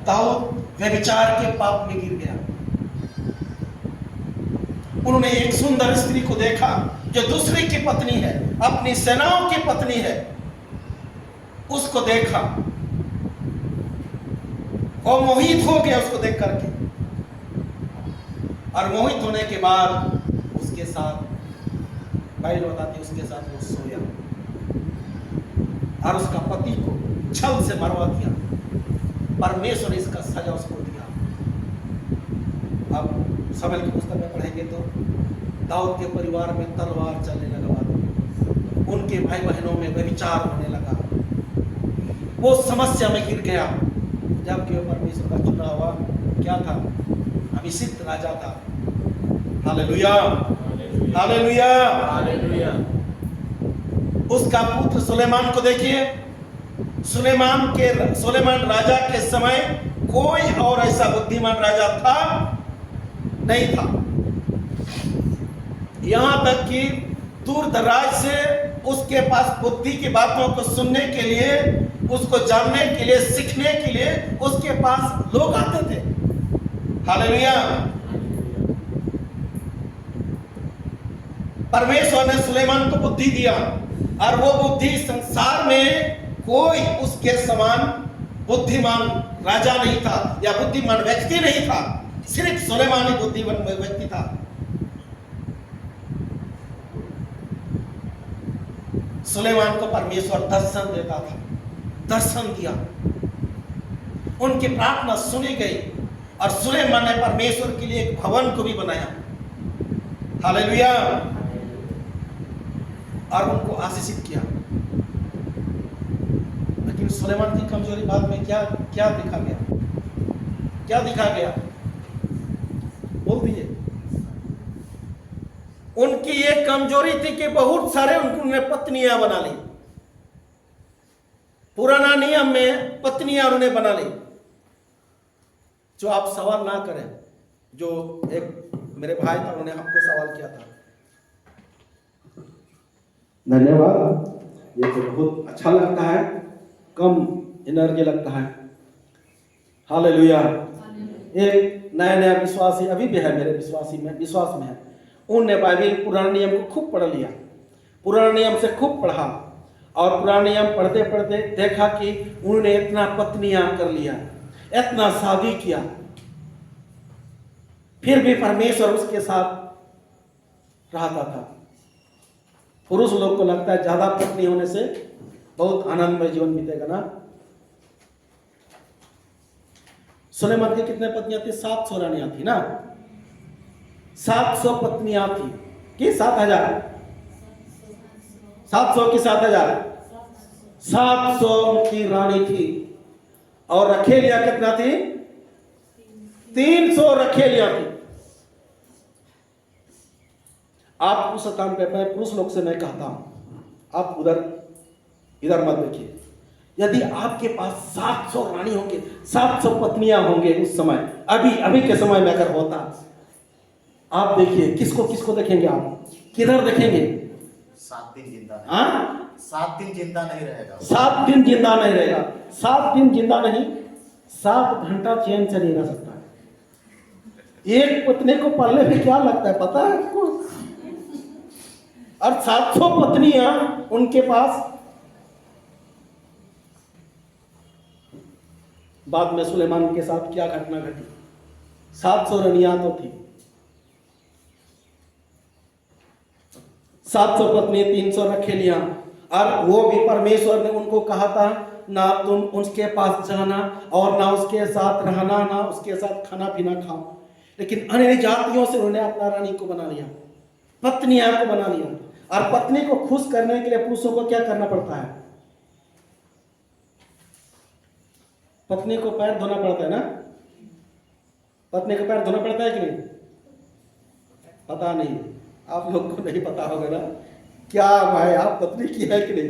दाऊद व्यभिचार के पाप में गिर गया। उन्होंने एक सुंदर स्त्री को देखा जो दूसरे की पत्नी है, अपनी सेनाओं की पत्नी है, उसको देखा और मोहित हो गया उसको देख करके। और मोहित होने के बाद उसके साथ, बाइबल बताती है, उसके साथ वो सोया और उसका पति को छल से मरवा दिया। परमेश्वर ने इसका सजा उसको दिया। अब शमूएल की पुस्तक में पढ़ेंगे तो दाऊद के परिवार में तलवार चलने लगा, उनके भाई बहनों में व्यभिचार होने लगा, वो समस्या में गिर गया। जबकि वो परमेश्वर का चुना हुआ क्या था? अभिषिक्त राजा था। Hallelujah, hallelujah, hallelujah. उसका पुत्र सुलेमान को देखिए, सुलेमान राजा के समय कोई और ऐसा बुद्धिमान राजा था नहीं था। यहां तक कि दूर दराज से उसके पास बुद्धि की बातों को सुनने के लिए, उसको जानने के लिए, सीखने के लिए उसके पास लोग आते थे। हालेलुया। परमेश्वर ने सुलेमान को बुद्धि दिया और वो बुद्धि संसार में कोई उसके समान बुद्धिमान राजा नहीं था या बुद्धिमान व्यक्ति नहीं था, सिर्फ सुलेमान ही बुद्धिमान व्यक्ति था। सुलेमान को परमेश्वर दर्शन देता था, दर्शन दिया, उनकी प्रार्थना सुनी गई और सुलेमान ने परमेश्वर के लिए एक भवन को भी बनाया। हालेलुया। और उनको आशीषित किया। लेकिन सुलेमान की कमजोरी बाद में क्या क्या देखा गया? क्या दिखा गया? बोल दीजिए। उनकी ये कमजोरी थी कि बहुत सारे उन्होंने पत्नियां बना ली। पुराना नियम में पत्नियां उन्होंने बना ली। जो आप सवाल ना करें, जो एक मेरे भाई था उन्होंने हमको सवाल किया था। धन्यवाद। ये तो बहुत अच्छा लगता है, कम एनर्जी लगता है। हालेलुया। एक नया नया विश्वासी अभी भी है मेरे विश्वास में है। उनने बाइबल पुराने नियम को खूब पढ़ लिया, पुराने नियम से खूब पढ़ा और पुराने नियम पढ़ते पढ़ते देखा कि उन्होंने इतना पत्नियां कर लिया, इतना शादी किया, फिर भी परमेश्वर उसके साथ रहता था। पुरुष लोग को लगता है ज्यादा पत्नी होने से बहुत आनंदमय जीवन बीतेगा ना। सुलेमान की कितने पत्नियां थी? 700 रानियां थी ना। 700 पत्नियां थी कि 7000? 700 की 7000? 700 की रानी थी। और रखेलियां कितना थी? 300 रखेलियां थी। आप उस स्थान पे, मैं पुरुष लोग से मैं कहता हूं, आप इधर मत देखिए। यदि आपके पास 700 रानी होंगे, 700 पत्नियां होंगे उस समय, अभी के समय में अगर होता, आप देखिए किसको किसको देखेंगे? आप किधर देखेंगे? 7 दिन जिंदा नहीं। हाँ, 7 दिन जिंदा नहीं रहेगा। 7 दिन जिंदा नहीं रहेगा। 7 दिन जिंदा नहीं, 7 घंटा चैन से नहीं रह सकता है। एक पत्नी को पढ़ने में क्या लगता है पता है आपको? और 700 पत्नियां उनके पास। बाद में सुलेमान के साथ क्या घटना घटी? 700 रानियां तो थी, 700 पत्नी, 300 रखेलियां। और वो भी परमेश्वर ने उनको कहा था ना तुम उसके पास जाना और ना उसके साथ रहना, ना उसके साथ खाना पीना खाओ। लेकिन अन्य जातियों से उन्होंने अपना रानी को बना लिया, पत्नियां को बना लिया। और पत्नी को खुश करने के लिए पुरुषों को क्या करना पड़ता है? पत्नी को पैर धोना पड़ता है ना। पत्नी को पैर धोना पड़ता है कि नहीं? पता नहीं, आप लोग को नहीं पता होगा ना। क्या भाई, आप पत्नी की है कि नहीं?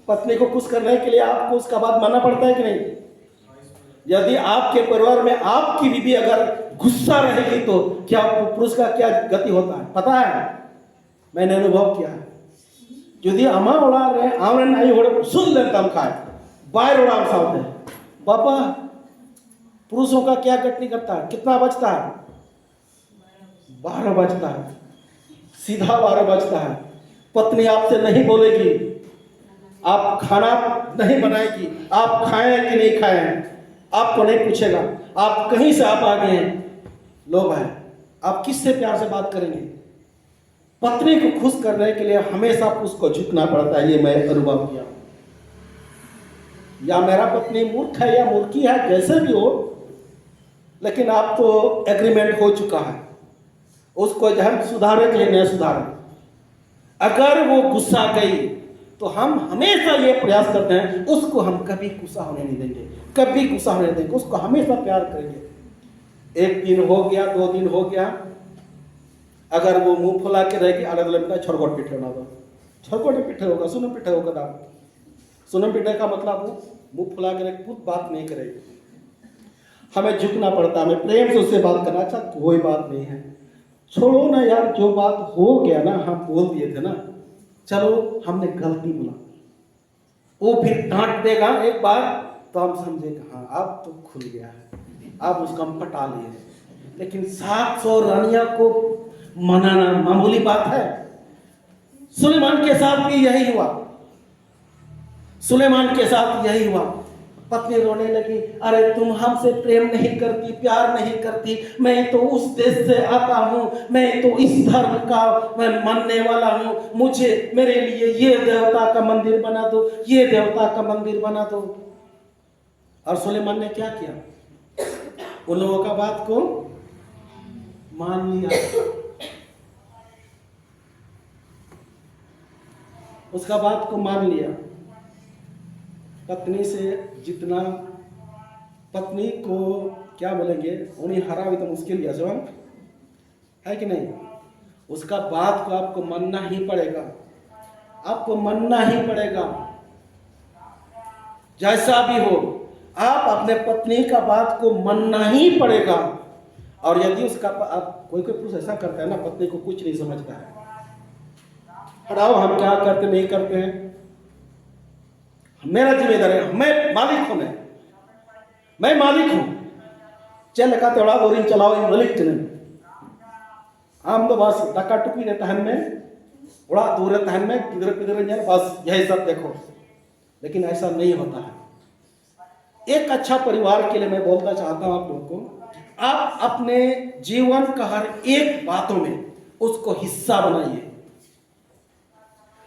पत्नी को खुश करने के लिए आपको उसका बात मानना पड़ता है कि नहीं? यदि आपके परिवार में आपकी बीवी अगर गुस्सा रहेगी तो क्या पुरुष का क्या गति होता है पता है? मैंने अनुभव किया है। यदि अमा उड़ा रहे आमने नहीं हो सुन ले तम खाए बाहर उड़ाम सामने बाबा, पुरुषों का क्या गति करता है? कितना बचता है? 12 बचता है, सीधा 12 बचता है। पत्नी आपसे नहीं बोलेगी, आप खाना नहीं बनाएगी, आप खाएं कि नहीं खाएं आपको नहीं पूछेगा। आप कहीं से आप आ गए हैं, लो भाई, आप किससे प्यार से बात करेंगे? पत्नी को खुश करने के लिए हमेशा उसको झुकना पड़ता है। ये मैं अनुभव किया। या मेरा पत्नी मूर्ख है या मूर्खी है, जैसे भी हो, लेकिन आप तो एग्रीमेंट हो चुका है, उसको जो हम सुधारे कि नहीं सुधारे। अगर वो गुस्सा गई तो हम हमेशा ये प्रयास करते हैं उसको हम कभी गुस्सा होने नहीं देंगे, कभी गुस्सा होने नहीं देंगे, उसको हमेशा प्यार करेंगे। 1 दिन हो गया, 2 दिन हो गया, अगर वो मुंह फुला के रहेगी, अलग अलग छोड़गोट पीठे बना दो। छोड़गोट पीठे होगा, सुनम पीठे होगा दाम। सुनम पीठे का मतलब वो मुंह फुला के कुछ बात नहीं करेगी। हमें झुकना पड़ता है, हमें प्रेम से उससे बात करना। अच्छा कोई बात नहीं है, छोड़ो ना यार, जो बात हो गया ना, हम बोल दिए थे ना, चलो हमने गलती बोला। वो फिर डांट देगा एक बार तो हम समझेंगे हाँ अब तो खुल गया है, अब उसको हम पटा लिए। लेकिन 700 रानियां को मनाना मामूली बात है। सुलेमान के साथ भी यही हुआ, सुलेमान के साथ यही हुआ। पत्नी रोने लगी, अरे तुम हमसे प्रेम नहीं करती, प्यार नहीं करती, मैं तो उस देश से आता हूँ, मैं तो इस धर्म का मैं मानने वाला हूँ, मुझे मेरे लिए ये देवता का मंदिर बना दो, ये देवता का मंदिर बना दो। और सुलेमान ने क्या किया? उन लोगों का बात को मान लिया, उसका बात को मान लिया। पत्नी से जितना, पत्नी को क्या बोलेंगे, उन्हें हरा भी तो मुश्किल है जवान, है कि नहीं? उसका बात को आपको मानना ही पड़ेगा, आपको मानना ही पड़ेगा, जैसा भी हो आप अपने पत्नी का बात को मानना ही पड़ेगा। और यदि उसका आप कोई पुरुष ऐसा करता है ना, पत्नी को कुछ नहीं समझता है, हटाओ हम क्या करते नहीं करते हैं, मेरा जिम्मेदार है, मैं मालिक हूं, मैं मालिक हूं, चल का तेड़ा दोरी चलाओ, मालिक नहीं हम तो बस टका टुकी रहता है में उड़ा दूर रहता है में किधर किधर जाए बस यही सब देखो। लेकिन ऐसा नहीं होता है। एक अच्छा परिवार के लिए मैं बोलना चाहता हूं आप लोगों को, आप अपने जीवन का हर एक बातों में उसको हिस्सा बनाइए।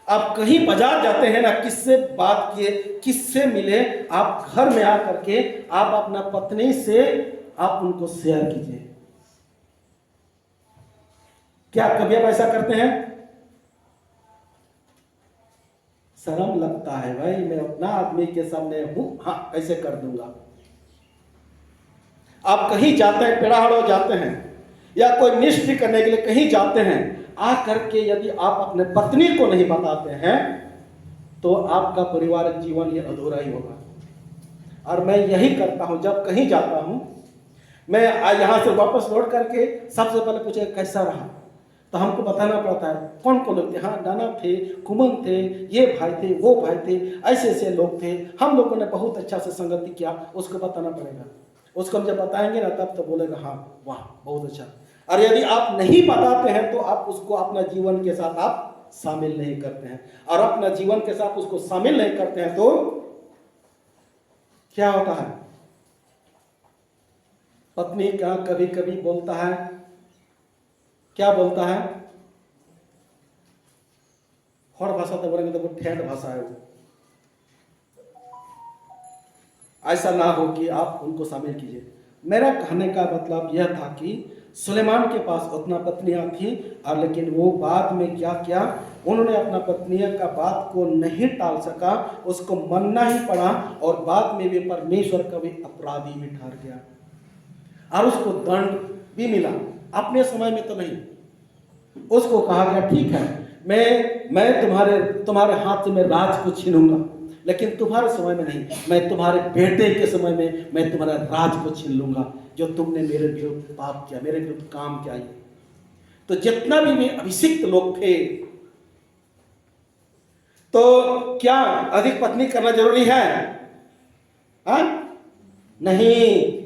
आप कहीं बाजार जाते हैं ना, किससे बात किए, किससे मिले, आप घर में आकर के आप अपना पत्नी से आप उनको शेयर कीजिए। क्या कभी आप ऐसा करते हैं? शर्म लगता है भाई, मैं अपना आदमी के सामने हूं, हाँ कैसे कर दूंगा। आप कहीं जाते हैं, पेड़ाहड़ो जाते हैं या कोई निष्ठ करने के लिए कहीं जाते हैं, आकर के यदि आप अपने पत्नी को नहीं बताते हैं तो आपका पारिवारिक जीवन ये अधूरा ही होगा। और मैं यही करता हूं, जब कहीं जाता हूं, मैं यहां से वापस लौट करके सबसे पहले पूछे कैसा रहा, तो हमको बताना पड़ता है कौन कौन लोग थे। हाँ, नाना थे, कुमन थे, ये भाई थे, वो भाई थे, ऐसे ऐसे लोग थे, हम लोगों ने बहुत अच्छा से संगति किया, उसको बताना पड़ेगा। उसको हम जब बताएंगे ना तब तो बोलेगा हाँ वाह बहुत अच्छा। और यदि आप नहीं बताते हैं तो आप उसको अपना जीवन के साथ आप शामिल नहीं करते हैं, और अपना जीवन के साथ उसको शामिल नहीं करते हैं तो क्या होता है? पत्नी का कभी कभी बोलता है, क्या बोलता है, और भाषा तो बोलेंगे तो वो ठेठ भाषा है वो। ऐसा ना हो कि आप उनको शामिल कीजिए। मेरा कहने का मतलब यह था कि सुलेमान के पास उतना पत्नियां थी, और लेकिन वो बाद में क्या किया, उन्होंने अपना पत्नियों का बात को नहीं टाल सका, उसको मानना ही पड़ा, और बाद में भी परमेश्वर का भी अपराधी भी ठहर गया और उसको दंड भी मिला। अपने समय में तो नहीं, उसको कहा गया ठीक है मैं तुम्हारे हाथ से मैं राज को छीनूंगा, लेकिन तुम्हारे समय में नहीं, मैं तुम्हारे बेटे के समय में मैं तुम्हारा राज को छीन लूंगा, जो तुमने मेरे विरुद्ध पाप किया, मेरे विरुद्ध काम किया। तो जितना भी अभिषिक्त लोग थे, तो क्या अधिक पत्नी करना जरूरी है? हाँ? नहीं,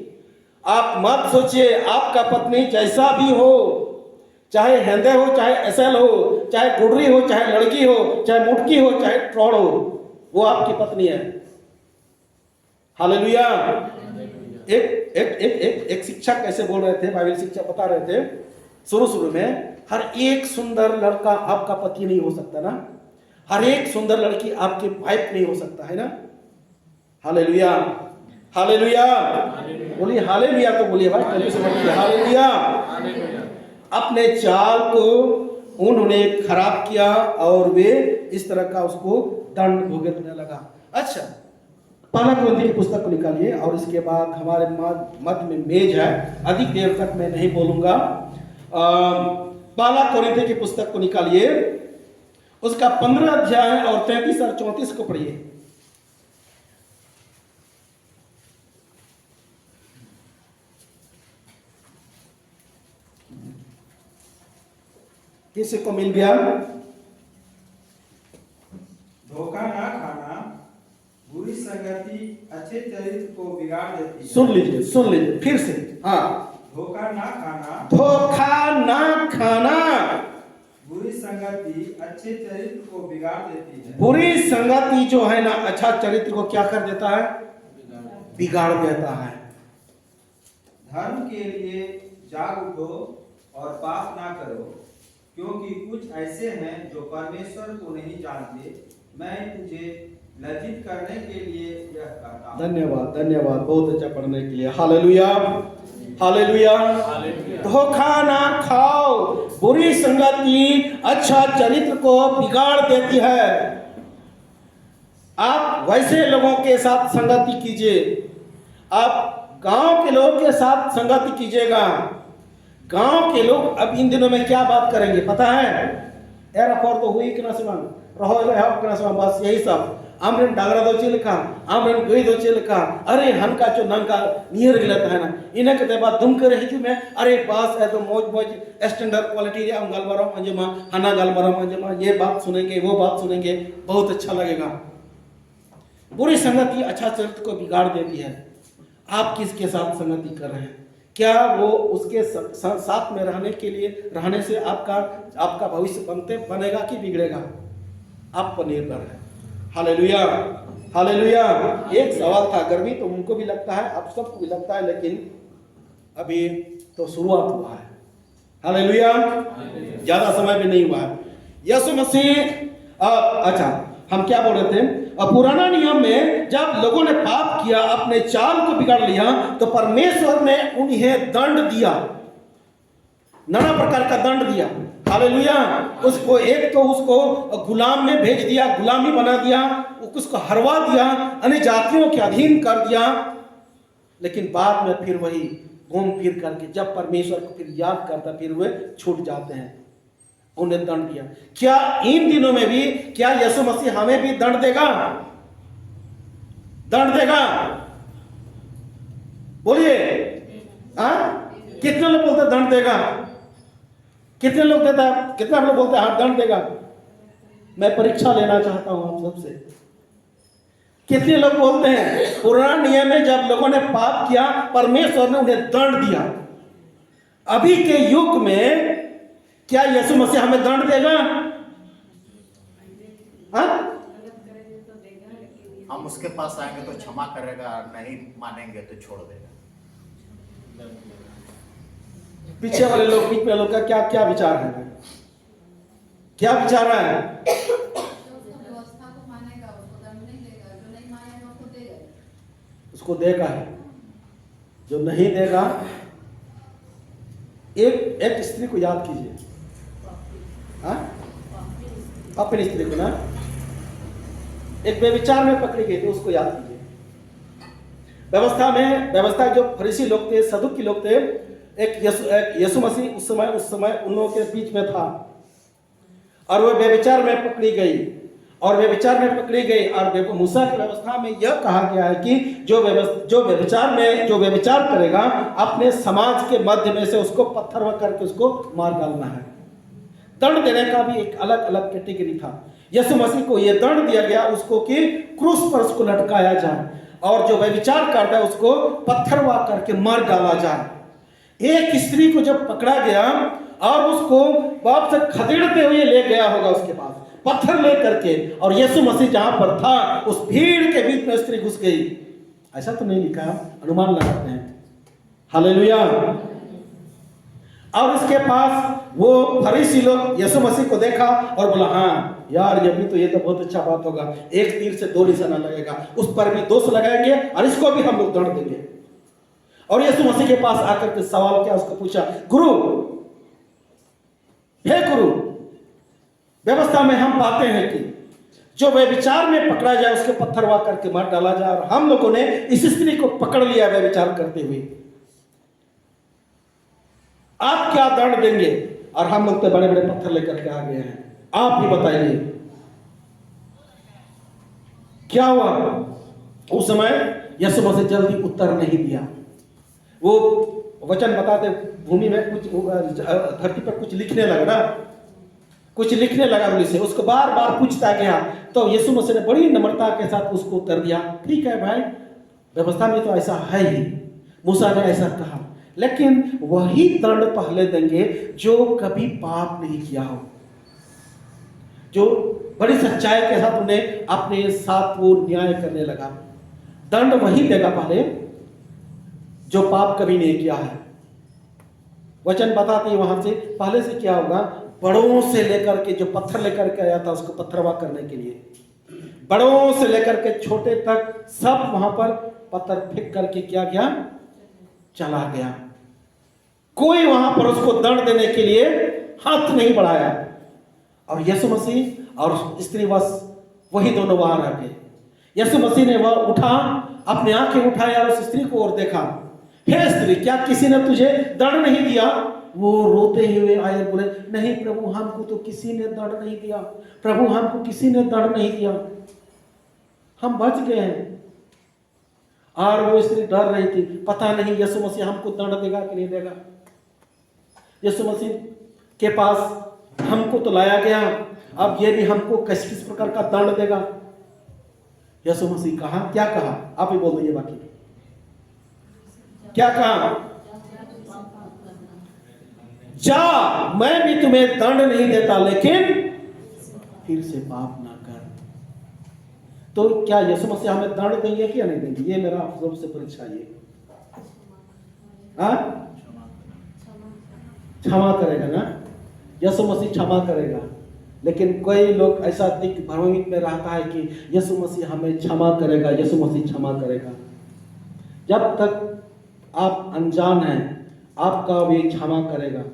आप मत सोचिए आपका पत्नी जैसा भी हो, चाहे हेंदे हो, चाहे एसएल हो, चाहे गुडरी हो, चाहे लड़की हो, चाहे मुटकी हो, चाहे ट्रॉड हो, वो आपकी पत्नी है। हालेलुया। एक शिक्षक कैसे बोल रहे थे, बाइबल शिक्षक बता रहे थे, शुरू में हर एक सुंदर लड़का आपका पति नहीं हो सकता ना, हर एक सुंदर लड़की आपकी वाइफ नहीं हो सकता है ना। हालेलुया, हालेलुया, बोलिए हालेलुया, तो बोलिए भाई कभी से बोलिए हालेलुया। अपने चाल को उन्होंने खराब किया और वे इस तरह का उसको दंड भुगतने लगा। अच्छा, पहला कुरिन्थी की पुस्तक को निकालिए, और इसके बाद हमारे मध्य में मेज है, अधिक देर तक मैं नहीं बोलूंगा। पहला कुरिन्थी की पुस्तक को निकालिए, उसका 15 अध्याय और 33 और 34 को पढ़िए। किसी को मिल गया? धोखा ना खाना बुरी संगति अच्छे चरित्र को बिगाड़ देती है। सुन लीजिए फिर से। हाँ, धोखा ना खाना बुरी संगति अच्छे चरित्र को बिगाड़ देती है। बुरी संगति जो है ना अच्छा चरित्र को क्या कर देता है? बिगाड़ देता है। धर्म के लिए जाग उठो और पाप ना करो, क्योंकि कुछ ऐसे हैं जो परमेश्वर को नहीं जानते। मैं तुझे लज्जित करने के लिए यह कहता हूं। धन्यवाद, धन्यवाद, बहुत अच्छा पढ़ने के लिए। Hallelujah, hallelujah. धोखा ना खाओ, बुरी संगति अच्छा चरित्र को बिगाड़ देती है। आप वैसे लोगों के साथ संगति कीजिए, आप गांव के लोगों के साथ संगति कीजिएगा। गांव के लोग अब इन दिनों में क्या बात करेंगे पता है? यार अफोर तो हुई कि ना सुना रहो कि ना सुना, बस यही सब आमरन डागरा दो चिलका, आमरन गोई दो चिलका, अरे हनका जो नंका नियर लेता है ना, इन्हें कहते बाद दुम करे हिजू में, अरे पास है तो मौज मौज स्टैंडर्ड क्वालिटी रे हम गलबरा मंजमा हना गलबरा मंजमा, ये बात सुनेंगे वो बात सुनेंगे, बहुत अच्छा लगेगा। बुरी संगति अच्छा चरित्र को बिगाड़ देती है। आप किसके साथ संगति कर रहे हैं? क्या वो उसके साथ में रहने के लिए रहने से आपका भविष्य बनेगा कि बिगड़ेगा? आप पर निर्भर है। Hallelujah, hallelujah. एक सवाल था, गर्मी तो उनको भी लगता है, आप सबको भी लगता है, लेकिन अभी तो शुरुआत हुआ है। हालेलुया, ज्यादा समय भी नहीं हुआ है। यीशु मसीह अच्छा हम क्या बोल रहे थे? पुराना नियम में जब लोगों ने पाप किया, अपने चाल को बिगाड़ लिया, तो परमेश्वर ने उन्हें दंड दिया, नाना प्रकार का दंड दिया। हालेलुया। उसको एक तो उसको गुलाम में भेज दिया, गुलामी बना दिया, उसको हरवा दिया, अन्य जातियों के अधीन कर दिया। लेकिन बाद में फिर वही घूम फिर करके जब परमेश्वर को फिर याद करता, फिर वे छूट जाते हैं। उन्हें दंड दिया। क्या इन दिनों में भी क्या यीशु मसीह हमें भी दंड देगा? दंड देगा? बोलिए। कितने लोग बोलते दंड देगा? कितने लोग देता है? कितना लोग बोलते हैं हाँ दंड देगा? मैं परीक्षा लेना चाहता हूं आप सबसे। कितने लोग बोलते हैं पुराने नियम में जब लोगों ने पाप किया, परमेश्वर ने उन्हें दंड दिया? अभी के युग में क्या यीशु मसीह हमें दंड देगा? हम उसके पास आएंगे तो क्षमा करेगा, नहीं मानेंगे तो छोड़ देगा। पीछे वाले लोग, बीच में लोग का क्या क्या विचार है? क्या विचार है? उसको देगा है, जो नहीं देगा। एक स्त्री को याद कीजिए, अपनी स्त्री को ना, एक व्यभिचार में पकड़ी गई थी, उसको याद कीजिए। व्यवस्था जो फरीसी लोग थे, सदुकी लोग थे, एक यीशु मसीह उस समय उन लोगों के बीच में था, और वो व्यभिचार में पकड़ी गई। और मूसा की व्यवस्था में यह कहा गया है कि जो व्यभिचार करेगा, अपने समाज के मध्य में से उसको पत्थर करके उसको मार डालना है। दंड देने का भी एक अलग अलग कैटेगरी था। यीशु मसीह को यह दंड दिया गया उसको कि क्रूस पर उसको लटकाया जाए, और जो व्यभिचार करता है उसको पत्थरवा करके मार डाला जाए। एक स्त्री को जब पकड़ा गया और उसको बाप से खदेड़ते हुए ले गया होगा उसके पास पत्थर ले करके, और यीशु मसीह जहां पर था उस भीड़ के बीच में स्त्री घुस गई। ऐसा तो नहीं लिखा, अनुमान लगाते हैं। हालेलुया। और उसके पास वो फरीसी लोग यीशु मसीह को देखा और बोला, हाँ यार ये तो बहुत अच्छा बात होगा, एक तीर से दो निशाना लगेगा, उस पर भी दोष लगाएंगे और इसको भी हम लोग दंड देंगे। और यीशु मसीह के पास आकर के सवाल क्या उसको पूछा, गुरु, हे गुरु, व्यवस्था में हम पाते हैं कि जो व्यभिचार में पकड़ा जाए उसके पत्थरवा करके मार डाला जाए, और हम लोगों ने इस स्त्री को पकड़ लिया व्यभिचार करते हुए, आप क्या दंड देंगे? और हम लोग तो बड़े बड़े पत्थर लेकर के आ गए हैं, आप ही बताइए क्या हुआ? उस समय यीशु मसीह जल्दी उत्तर नहीं दिया। वो वचन बताते भूमि में कुछ, धरती पर कुछ लिखने लगा उंगली से, उसको बार बार पूछता गया। तो यीशु मसीह ने बड़ी नम्रता के साथ उसको उत्तर दिया, ठीक है भाई, व्यवस्था में तो ऐसा है ही, मूसा ने ऐसा कहा, लेकिन वही दंड पहले देंगे जो कभी पाप नहीं किया हो, जो बड़ी सच्चाई के साथ उन्हें अपने साथ वो न्याय करने लगा। दंड वही देगा पहले जो पाप कभी नहीं किया है। वचन बताते हैं वहां से पहले से क्या होगा, बड़ों से लेकर के जो पत्थर लेकर के आया था उसको पत्थरवा करने के लिए, बड़ों से लेकर के छोटे तक सब वहां पर पत्थर फेंक करके क्या किया, चला गया। कोई वहां पर उसको दंड देने के लिए हाथ नहीं बढ़ाया। और यीशु मसीह और स्त्री बस वही दोनों वहां रह गए। यीशु मसीह ने वह उठा, अपने आंखें उठाया और उस स्त्री को और देखा, हे स्त्री, क्या किसी ने तुझे दंड नहीं दिया? वो रोते हुए आए और बोले, नहीं प्रभु, हमको तो किसी ने दंड नहीं दिया। प्रभु, हमको किसी ने दंड नहीं दिया, हम बच गए हैं। और वो स्त्री डर रही थी, पता नहीं यीशु मसीह हमको दंड देगा कि नहीं देगा। यीशु मसीह के पास हमको तो लाया गया, अब ये भी हमको किस किस प्रकार का दंड देगा। यीशु मसीह कहा, क्या कहा, आप ही बोल दीजिए बाकी क्या कहा, जा, मैं भी तुम्हें दंड नहीं देता, लेकिन फिर से पाप ना कर। तो क्या यीशु मसीह हमें दंड देंगे कि नहीं देंगे? ये मेरा आप सबसे परीक्षा ये, क्षमा करेगा ना, यीशु मसीह क्षमा करेगा। लेकिन कोई लोग ऐसा दिख भ्रमित में रहता है कि यीशु मसीह हमें क्षमा करेगा, यीशु मसीह क्षमा करेगा। जब तक आप अनजान हैं आपका भी क्षमा करेगा,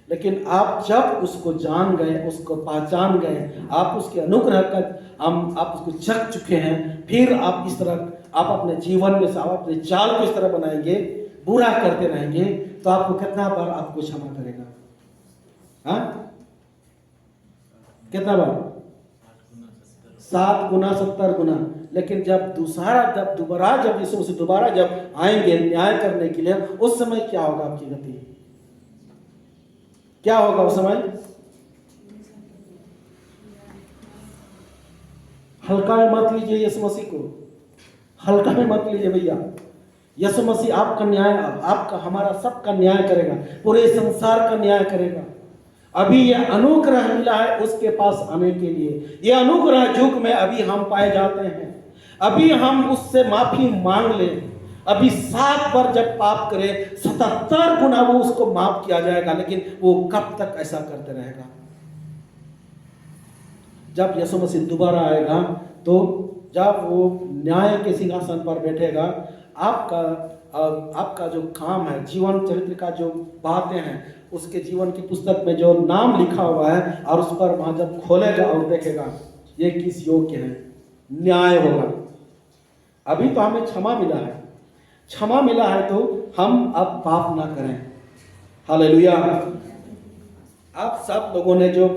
लेकिन आप जब उसको जान गए, उसको पहचान गए, आप उसके अनुग्रह का आप उसको चख चुके हैं, फिर आप इस तरह आप अपने जीवन में से आप अपने चाल को इस तरह बनाएंगे, बुरा करते रहेंगे, तो आपको कितना बार आपको क्षमा करेगा? हाँ, कितना बार? 7 गुना 70 गुना। लेकिन जब दोबारा जब यीशु मसीह दोबारा जब आएंगे न्याय करने के लिए, उस समय क्या होगा आपकी गति? क्या होगा उस समय? हल्का में मत लीजिए यीशु मसीह को, हल्का में मत लीजिए भैया। यीशु मसीह आपका न्याय, आपका हमारा सबका न्याय करेगा, पूरे संसार का न्याय करेगा। अभी यह अनुग्रह मिला है उसके पास आने के लिए। यह अनुग्रह युग में अभी हम पाए जाते हैं। अभी हम उससे माफी मांग लें, अभी 7 बार जब पाप करे 77 गुना वो उसको माफ किया जाएगा। लेकिन वो कब तक ऐसा करते रहेगा? जब यीशु मसीह दोबारा आएगा, तो जब वो न्याय के सिंहासन पर बैठेगा, आपका जो काम है, जीवन चरित्र का जो बातें हैं, उसके जीवन की पुस्तक में जो नाम लिखा हुआ है, और उस पर वहां जब खोलेगा और देखेगा ये किस योग्य है, न्याय होगा। अभी तो हमें क्षमा मिला है, क्षमा मिला है तो हम अब पाप ना करें। हालेलुया। आप सब लोगों ने जो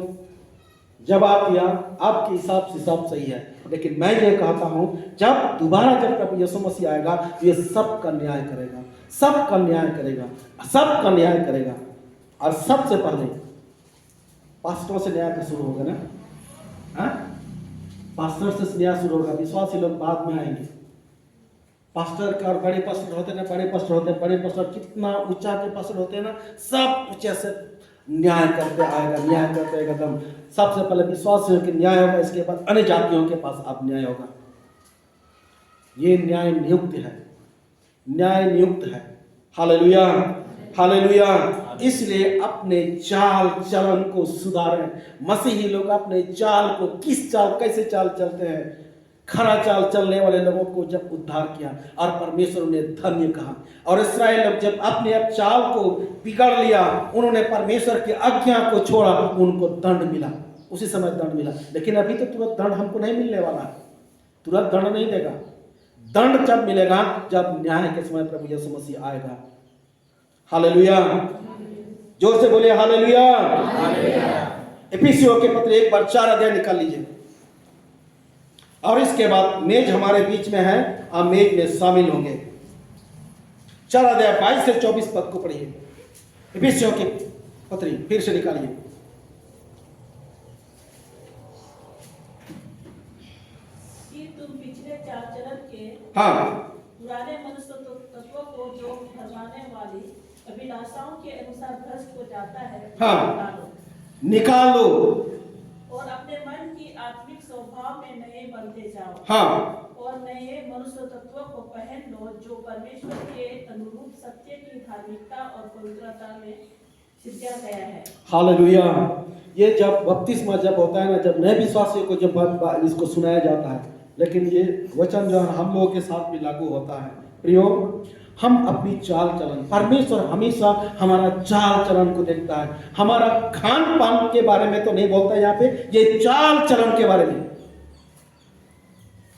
जवाब दिया, आपके हिसाब से सब सही है, लेकिन मैं ये कहता हूं, जब दोबारा जब प्रभु यीशु मसीह आएगा, ये सबका न्याय करेगा, सबका न्याय करेगा, सबका न्याय करेगा। और सबसे पहले पास्टरों से न्याय शुरू होगा ना, हाँ? पास्टर से न्याय शुरू होगा, विश्वासी लोग बाद में आएंगे। पास्टर का और बड़े पास्टर होते हैं ना, बड़े पास्टर होते हैं, बड़े पास्टर कितना ऊंचा के पास्टर होते हैं ना, सब ऊंचे से न्याय करते आएगा, न्याय करते एकदम। सबसे पहले विश्वासियों के न्याय होगा, इसके बाद अन्य जातियों के पास अब न्याय होगा। ये न्याय नियुक्त है, न्याय नियुक्त है। Hallelujah, hallelujah. इसलिए अपने चाल चलन को सुधारें। मसीही लोग अपने चाल को कैसे चाल चलते हैं, खरा चाल चलने वाले लोगों को जब उद्धार किया और परमेश्वर ने धन्य कहा। और इस्राएल लोग जब अपने आप चाल को बिगड़ लिया, उन्होंने परमेश्वर की आज्ञा को छोड़ा, उनको दंड मिला, उसी समय दंड मिला। लेकिन अभी तो तुरंत दंड हमको नहीं मिलने वाला है, तुरंत दंड नहीं देगा। दंड जब मिलेगा, जब न्याय के समय प्रभु यीशु मसीह आएगा। हालेलुया, जोर से बोलिए हालेलुया। इफिसियों के पत्र 1 बार 4 अध्याय निकाल लीजिए। और इसके बाद मेज हमारे बीच में है, आप मेज में शामिल होंगे। 4 अध्याय 22 से 24 पद को पढ़िए। इफिसियों की पत्री फिर से निकालिए। तुम पिछले चाल चलन के पुराने मनुष्य तत्वों को जो भरमाने वाली अभिलाषाओं के अनुसार भ्रष्ट हो जाता है, निकालो और अपने मन की आत्मिक स्वभाव में नए बनते जाओ। हाँ, और नए नए मनुष्य तत्व को पहन लो, जो परमेश्वर के अनुरूप सत्य की धार्मिकता और पवित्रता में सिंचा गया है। हालेलुया। ये जब बपतिस्मा जब होता है ना, जब नए विश्वासियों को जब इसको सुनाया जाता है, लेकिन ये वचन जो हम लोगों के साथ भी लागू होता है। प्रियो, हम अपनी चाल चलन, परमेश्वर हमेशा हमारा चाल चलन को देखता है। हमारा खान पान के बारे में तो नहीं बोलता यहाँ पे, ये चाल चलन के बारे में।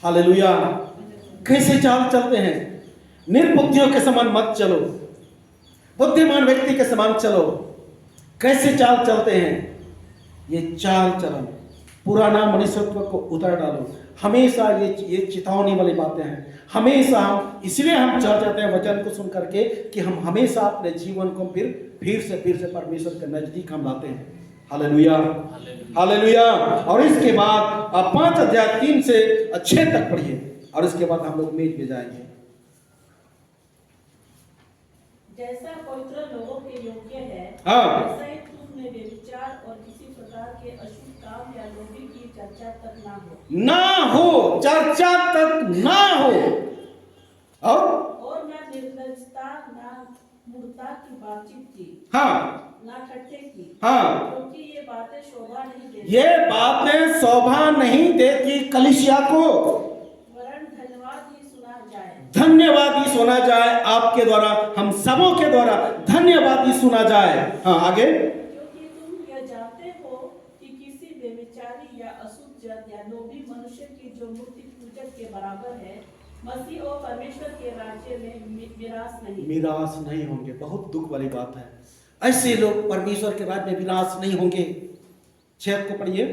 हालेलुया। कैसे चाल चलते हैं? निर्बुद्धियों के समान मत चलो, बुद्धिमान व्यक्ति के समान चलो। कैसे चाल चलते हैं? ये चाल चलन, पुराना मनुष्यत्व को उतार डालो। हमेशा ये चेतावनी वाली बातें हैं। हमेशा हम इसलिए हम चल जाते हैं वचन को सुन करके कि हम हमेशा अपने जीवन को फिर से परमेश्वर के नजदीक हम लाते हैं। Hallelujah, hallelujah. और इसके बाद आप 5 अध्याय 3 से 6 तक पढ़िए, और इसके बाद हम लोग मेज पे जाएंगे। जैसा पवित्र लोगों के योग्य है, हाँ। वैसा ही तुम में व्यभिचार और किसी प्रकार के अशुद्ध काम या लोभी की चर्चा तक ना हो, चर्चा तक ना हो। और ना निर्लजता, ना मूर्खता की बातचीत की, हाँ, ना ठट्ठे की, हाँ, क्योंकि ये बातें शोभा नहीं देती। ये बातें शोभा नहीं देती कलीसिया को। वरन धन्यवाद ही सुना जाए, धन्यवाद ही सुना जाए आपके द्वारा, हम सबों के द्वारा धन्यवाद ही सुना जाए। हाँ, आगे। क्योंकि तुम यह जानते हो कि किसी व्यभिचारी या अशुद्ध जन या लोभी मनुष्य की जो मूर्ति पूजक के बराबर है, मसीह और परमेश्वर के राज्य में मिरास नहीं होंगे। बहुत दुख वाली बात है। ऐसे लोग परमेश्वर के राज्य में विनाश नहीं होंगे। 6 को पढ़िए।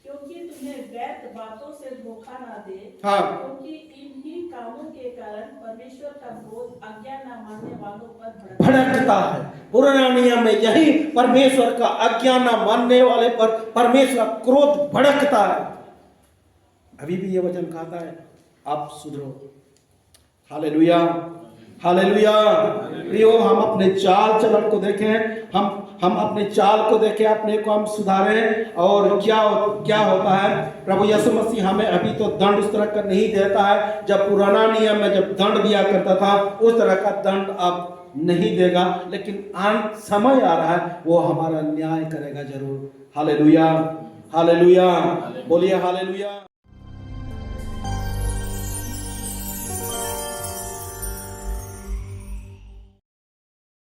क्योंकि तुम्हें व्यर्थ बातों से धोखा ना दे, हाँ। क्योंकि इन्हीं कामों के कारण परमेश्वर का क्रोध आज्ञा न मानने वालों पर भड़कता है। पुराना नियम में यही परमेश्वर का आज्ञा न मानने वाले पर परमेश्वर का क्रोध भड़कता है। अभी भी ये वचन कहता है, आप सुधरो। Hallelujah, hallelujah. प्रियो, हम अपने चाल चलन को देखें, हम अपने चाल को देखें, अपने को हम सुधारें। और क्या होता है, प्रभु यीशु मसीह हमें अभी तो दंड उस तरह का नहीं देता है। जब पुराना नियम में जब दंड दिया करता था, उस तरह का दंड अब नहीं देगा, लेकिन समय आ रहा है, वो हमारा न्याय करेगा जरूर। Hallelujah, hallelujah. बोलिए हालेलुया।